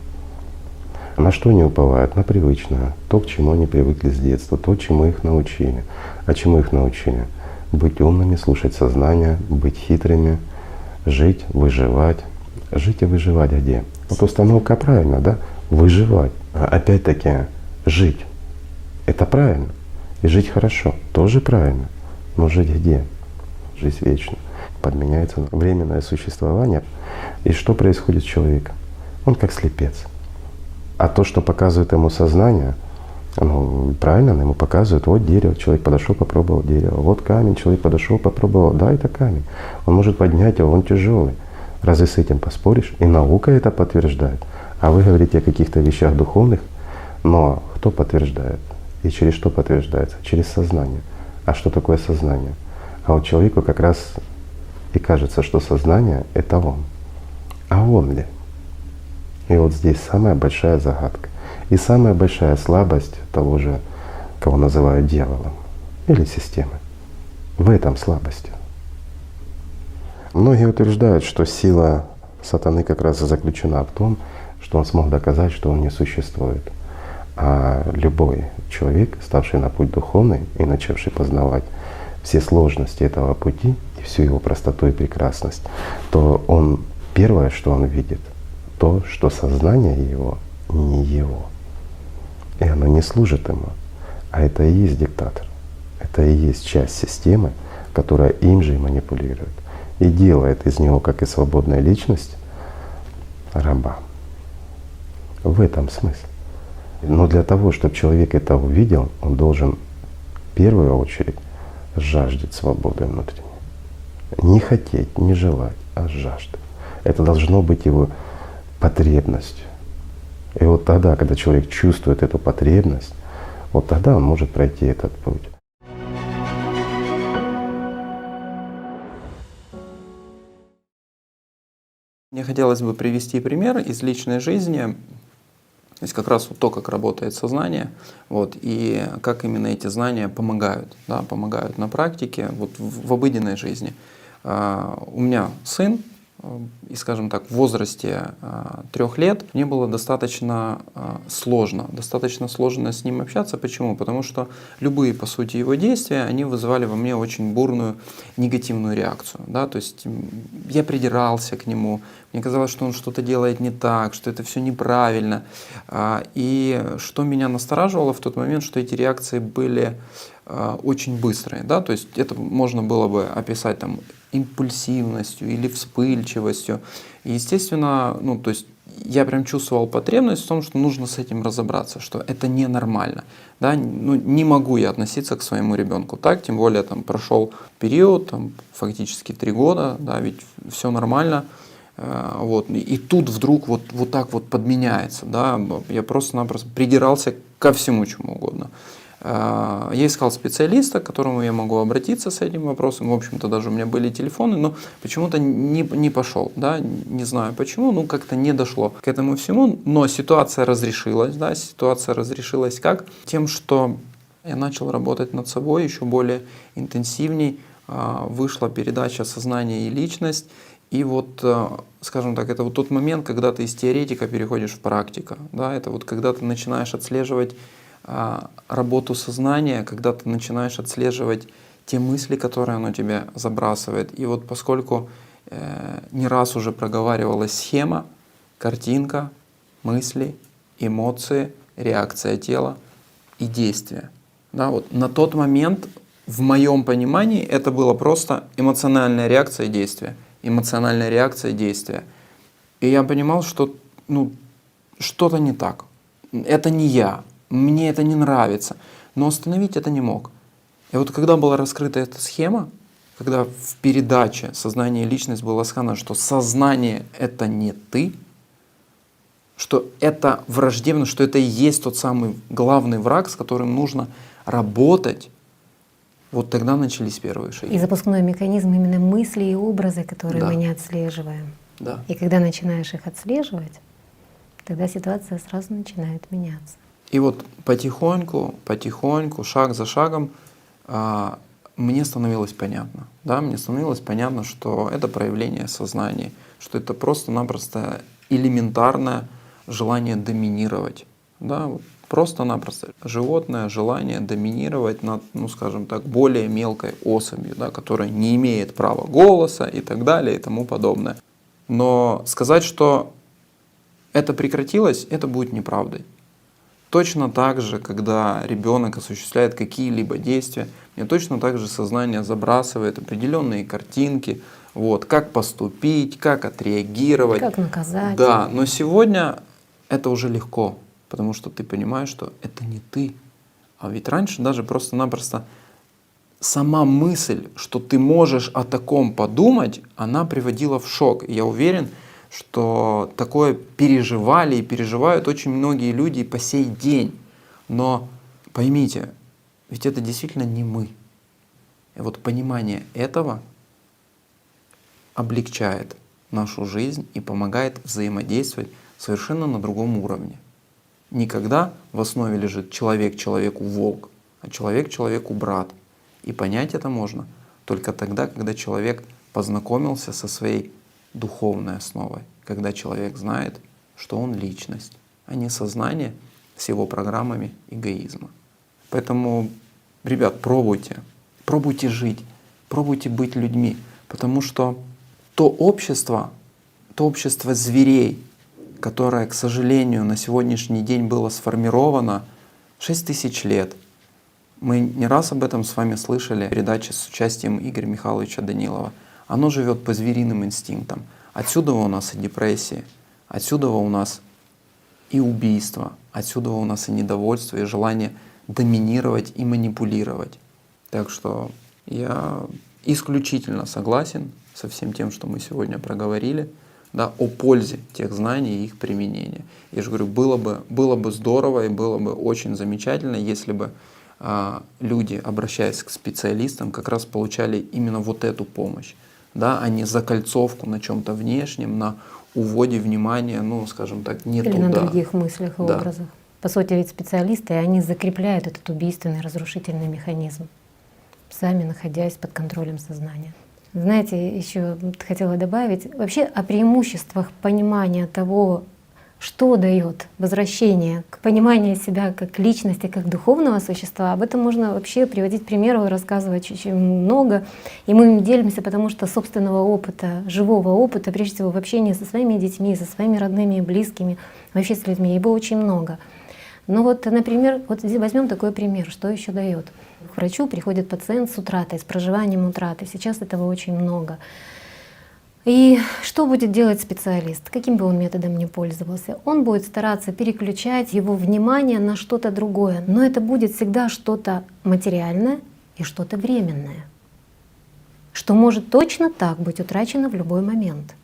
На что они уповают? На привычное. То, к чему они привыкли с детства, то, чему их научили. А чему их научили? Быть умными, слушать сознание, быть хитрыми, жить, выживать. Жить и выживать где? Вот установка правильно, да? Выживать. А опять-таки, жить. Это правильно. И жить хорошо. Тоже правильно. Но жить где? Жизнь вечна. Подменяется временное существование. И что происходит с человеком? Он как слепец. А то, что показывает ему сознание, ну, правильно, ему показывают, вот дерево, человек подошел, попробовал дерево, вот камень, человек подошел, попробовал, да, это камень. Он может поднять его, он тяжелый. Разве с этим поспоришь? И наука это подтверждает. А вы говорите о каких-то вещах духовных, но кто подтверждает? И через что подтверждается? Через сознание. А что такое сознание? А вот человеку как раз и кажется, что сознание — это он. А он ли? И вот здесь самая большая загадка. И самая большая слабость того же, кого называют дьяволом или системой. В этом слабости. Многие утверждают, что сила сатаны как раз и заключена в том, что он смог доказать, что он не существует. А любой человек, ставший на путь духовный и начавший познавать все сложности этого пути и всю его простоту и прекрасность, то он первое, что он видит, то, что сознание его не его. И оно не служит ему. А это и есть диктатор. Это и есть часть системы, которая им же и манипулирует. И делает из него, как и свободная личность, раба. В этом смысл. Но для того, чтобы человек это увидел, он должен в первую очередь жаждать свободы внутренней. Не хотеть, не желать, а жаждать. Это должно быть его потребностью. И вот тогда, когда человек чувствует эту потребность, вот тогда он может пройти этот путь. Мне хотелось бы привести пример из личной жизни, то есть как раз вот то, как работает сознание, вот, и как именно эти знания помогают, да, помогают на практике, вот в обыденной жизни. У меня сын, и, скажем так, в возрасте 3 лет мне было достаточно сложно с ним общаться. Почему? Потому что любые, по сути, его действия, они вызывали во мне очень бурную негативную реакцию. Да? То есть я придирался к нему, мне казалось, что он что-то делает не так, что это все неправильно. И что меня настораживало в тот момент, что эти реакции были очень быстрые. Да? То есть это можно было бы описать там импульсивностью или вспыльчивостью. И, естественно, ну, то есть я прям чувствовал потребность в том, что нужно с этим разобраться, что это ненормально. Да? Ну, не могу я относиться к своему ребенку так, тем более там прошел период, там, фактически 3 года, да, ведь все нормально. Вот. И тут вдруг вот так вот подменяется. Да? Я просто-напросто придирался ко всему, чему угодно. Я искал специалиста, к которому я могу обратиться с этим вопросом. В общем-то, даже у меня были телефоны, но почему-то не пошел. Да? Не знаю почему, ну как-то не дошло к этому всему. Но ситуация разрешилась. Да? Ситуация разрешилась как? Тем, что я начал работать над собой еще более интенсивней. Вышла передача «Сознание и личность». И вот, скажем так, это вот тот момент, когда ты из теоретика переходишь в практика. Да? Это вот когда ты начинаешь отслеживать работу сознания, когда ты начинаешь отслеживать те мысли, которые оно тебе забрасывает. И вот поскольку не раз уже проговаривалась схема, картинка, мысли, эмоции, реакция тела и действия. Да, вот на тот момент, в моем понимании, это было просто эмоциональная реакция и действие. Эмоциональная реакция и действие. И я понимал, что ну, что-то не так. Это не я. Мне это не нравится, но остановить это не мог. И вот когда была раскрыта эта схема, когда в передаче «Сознание и личность» было сказано, что сознание — это не ты, что это враждебно, что это и есть тот самый главный враг, с которым нужно работать, вот тогда начались первые шаги. И запускной механизм именно мысли и образы, которые Да. мы не отслеживаем. Да. И когда начинаешь их отслеживать, тогда ситуация сразу начинает меняться. И вот потихоньку, шаг за шагом мне становилось понятно. Да? Мне становилось понятно, что это проявление сознания, что это просто-напросто элементарное желание доминировать. Да? Вот просто-напросто животное желание доминировать над, ну скажем так, более мелкой особью, да, которая не имеет права голоса и так далее и тому подобное. Но сказать, что это прекратилось, это будет неправдой. Точно так же, когда ребенок осуществляет какие-либо действия, мне точно так же сознание забрасывает определенные картинки, вот, как поступить, как отреагировать. Как наказать. Да, но сегодня это уже легко, потому что ты понимаешь, что это не ты. А ведь раньше даже просто-напросто сама мысль, что ты можешь о таком подумать, она приводила в шок. И я уверен, что такое переживали и переживают очень многие люди и по сей день. Но поймите, ведь это действительно не мы. И вот понимание этого облегчает нашу жизнь и помогает взаимодействовать совершенно на другом уровне. Никогда в основе лежит человек человеку волк, а человек человеку брат. И понять это можно только тогда, когда человек познакомился со своей духовной основой, когда человек знает, что он личность, а не сознание с его программами эгоизма. Поэтому, ребят, пробуйте жить, пробуйте быть людьми, потому что то общество зверей, которое, к сожалению, на сегодняшний день было сформировано 6000 лет. Мы не раз об этом с вами слышали в передаче с участием Игоря Михайловича Данилова. Оно живет по звериным инстинктам. Отсюда у нас и депрессии, отсюда у нас и убийства, отсюда у нас и недовольство, и желание доминировать и манипулировать. Так что я исключительно согласен со всем тем, что мы сегодня проговорили, да, о пользе тех знаний и их применения. Я же говорю, было бы здорово и было бы очень замечательно, если бы люди, обращаясь к специалистам, как раз получали именно вот эту помощь, да, а не закольцовку на чем-то внешнем, на уводе внимания, ну, скажем так, не Или туда. на других мыслях и Да. образах. По сути, ведь специалисты, они закрепляют этот убийственный, разрушительный механизм, сами находясь под контролем сознания. Знаете, еще хотела добавить вообще о преимуществах понимания того, что дает возвращение к пониманию себя как личности, как духовного существа. Об этом можно вообще приводить примеры, рассказывать очень много. И мы им делимся, потому что собственного опыта, живого опыта, прежде всего в общении со своими детьми, со своими родными и близкими, вообще с людьми, его очень много. Ну вот, например, вот здесь возьмем такой пример, что еще дает. К врачу приходит пациент с утратой, с проживанием утраты. Сейчас этого очень много. И что будет делать специалист? Каким бы он методом ни пользовался? Он будет стараться переключать его внимание на что-то другое. Но это будет всегда что-то материальное и что-то временное, что может точно так быть утрачено в любой момент.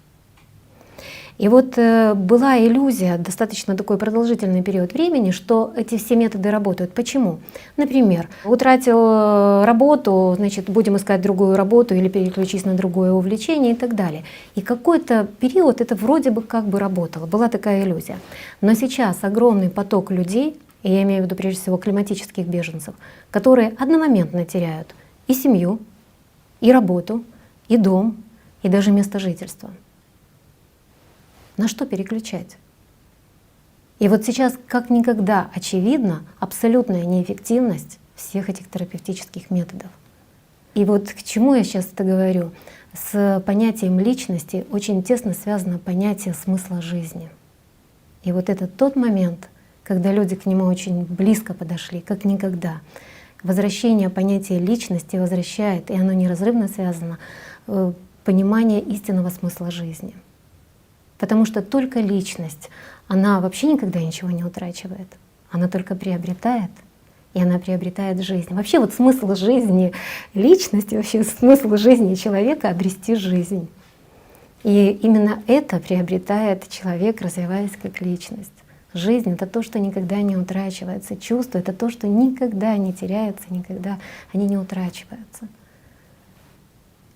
И вот была иллюзия достаточно такой продолжительный период времени, что эти все методы работают. Почему? Например, утратил работу, значит, будем искать другую работу или переключись на другое увлечение и так далее. И какой-то период это вроде бы как бы работало, была такая иллюзия. Но сейчас огромный поток людей, и я имею в виду прежде всего климатических беженцев, которые одномоментно теряют и семью, и работу, и дом, и даже место жительства. На что переключать? И вот сейчас как никогда очевидна абсолютная неэффективность всех этих терапевтических методов. И вот к чему я сейчас это говорю? С понятием личности очень тесно связано понятие смысла жизни. И вот это тот момент, когда люди к нему очень близко подошли, как никогда. Возвращение понятия личности возвращает, и оно неразрывно связано, понимание истинного смысла жизни. Потому что только личность, она вообще никогда ничего не утрачивает. Она только приобретает и она приобретает жизнь. Вообще вот смысл жизни личности, вообще смысл жизни человека — обрести жизнь. И именно это приобретает человек, развиваясь как личность. Жизнь — это то, что никогда не утрачивается. Чувство — это то, что никогда не теряется, никогда они не утрачиваются.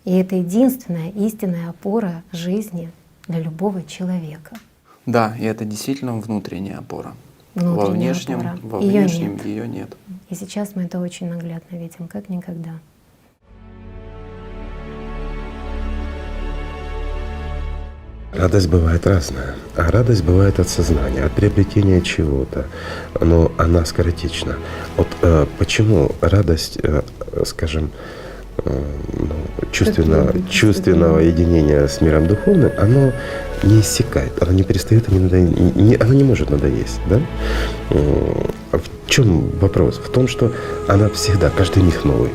И это единственная истинная опора жизни для любого человека. Да, и это действительно внутренняя опора. Внутренняя Во внешнем, опора. во Её внешнем нет. ее нет. И сейчас мы это очень наглядно видим, как никогда. Радость бывает разная. А радость бывает от сознания, от приобретения чего-то. Но она скоротечна. Вот почему радость, скажем, чувственного единения с миром духовным, оно не иссякает, оно не перестает, оно не может надоесть. Да? В чем вопрос? В том, что она всегда, каждый миг новый.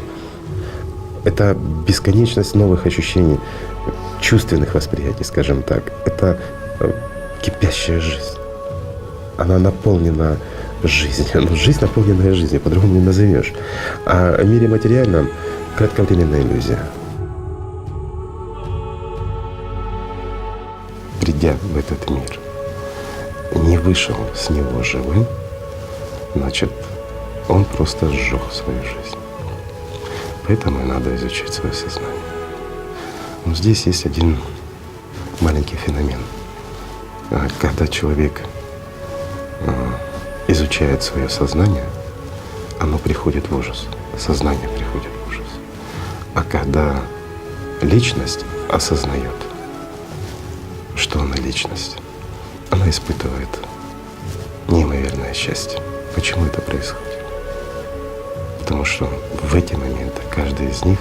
Это бесконечность новых ощущений, чувственных восприятий, скажем так. Это кипящая жизнь. Она наполнена жизнью. Но жизнь, наполненная жизнью, по-другому не назовешь. А в мире материальном кратковременная иллюзия. Придя в этот мир, не вышел с него живым, значит, он просто сжег свою жизнь. Поэтому и надо изучать свое сознание. Но здесь есть один маленький феномен. Когда человек изучает свое сознание, оно приходит в ужас. Сознание приходит в ужас. А когда личность осознает, что она личность, она испытывает неимоверное счастье. Почему это происходит? Потому что в эти моменты каждый из них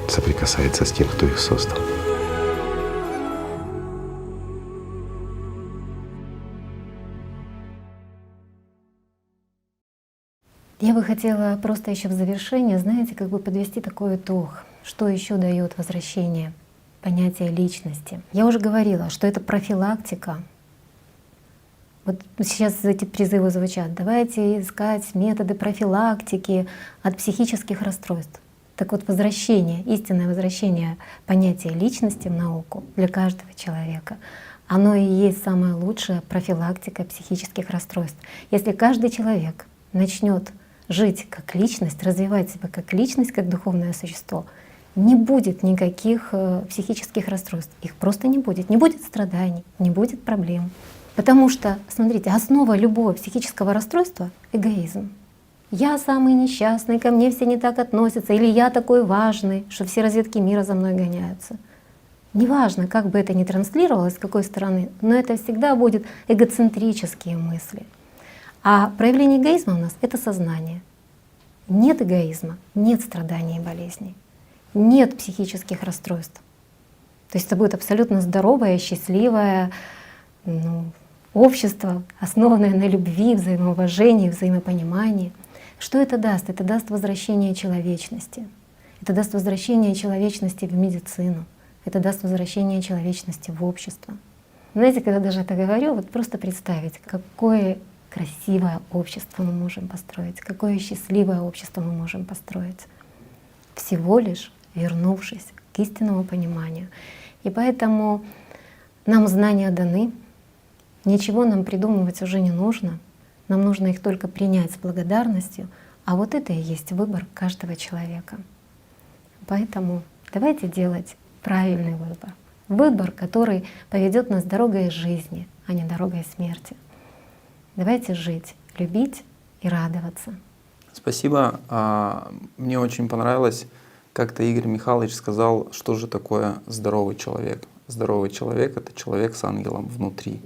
соприкасается с тем, кто их создал. Я бы хотела просто еще в завершение, знаете, как бы подвести такой итог, что еще дает возвращение понятия личности. Я уже говорила, что это профилактика. Вот сейчас эти призывы звучат: давайте искать методы профилактики от психических расстройств. Так вот, возвращение, истинное возвращение понятия личности в науку для каждого человека, оно и есть самая лучшая профилактика психических расстройств. Если каждый человек начнет жить как личность, развивать себя как личность, как духовное существо, не будет никаких психических расстройств. Их просто не будет. Не будет страданий, не будет проблем. Потому что, смотрите, основа любого психического расстройства — эгоизм. Я самый несчастный, ко мне все не так относятся, или я такой важный, что все разведки мира за мной гоняются. Неважно, как бы это ни транслировалось, с какой стороны, но это всегда будет эгоцентрические мысли. А проявление эгоизма у нас — это сознание. Нет эгоизма, нет страданий и болезней, нет психических расстройств. То есть это будет абсолютно здоровое, счастливое общество, основанное на любви, взаимоуважении, взаимопонимании. Что это даст? Это даст возвращение человечности. Это даст возвращение человечности в медицину. Это даст возвращение человечности в общество. Знаете, когда даже это говорю, вот просто представить, какое красивое общество мы можем построить, какое счастливое общество мы можем построить, всего лишь вернувшись к истинному пониманию. И поэтому нам знания даны, ничего нам придумывать уже не нужно, нам нужно их только принять с благодарностью, а вот это и есть выбор каждого человека. Поэтому давайте делать правильный выбор. Выбор, который поведет нас дорогой жизни, а не дорогой смерти. Давайте жить, любить и радоваться. Спасибо. Мне очень понравилось, как-то Игорь Михайлович сказал, что же такое здоровый человек. Здоровый человек — это человек с ангелом внутри.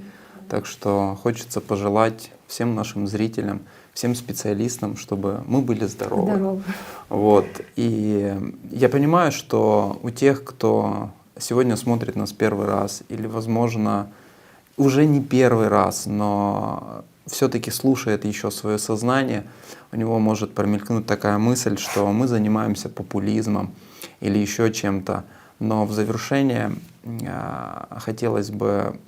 Так что хочется пожелать всем нашим зрителям, всем специалистам, чтобы мы были здоровы. Здорово. Вот. И я понимаю, что у тех, кто сегодня смотрит нас первый раз, или, возможно, уже не первый раз, но все-таки слушает еще свое сознание, у него может промелькнуть такая мысль, что мы занимаемся популизмом или еще чем-то. Но в завершение хотелось бы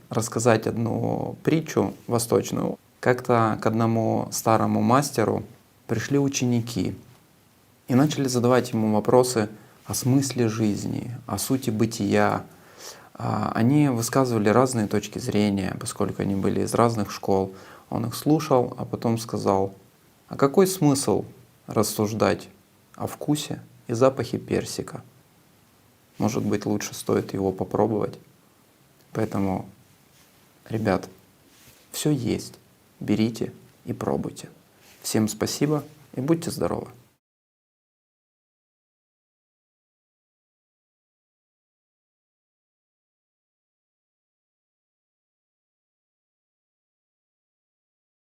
рассказать одну притчу восточную. Как-то к одному старому мастеру пришли ученики и начали задавать ему вопросы о смысле жизни, о сути бытия. Они высказывали разные точки зрения, поскольку они были из разных школ. Он их слушал, а потом сказал: а какой смысл рассуждать о вкусе и запахе персика? Может быть, лучше стоит его попробовать. Поэтому, ребят, все есть. Берите и пробуйте. Всем спасибо и будьте здоровы!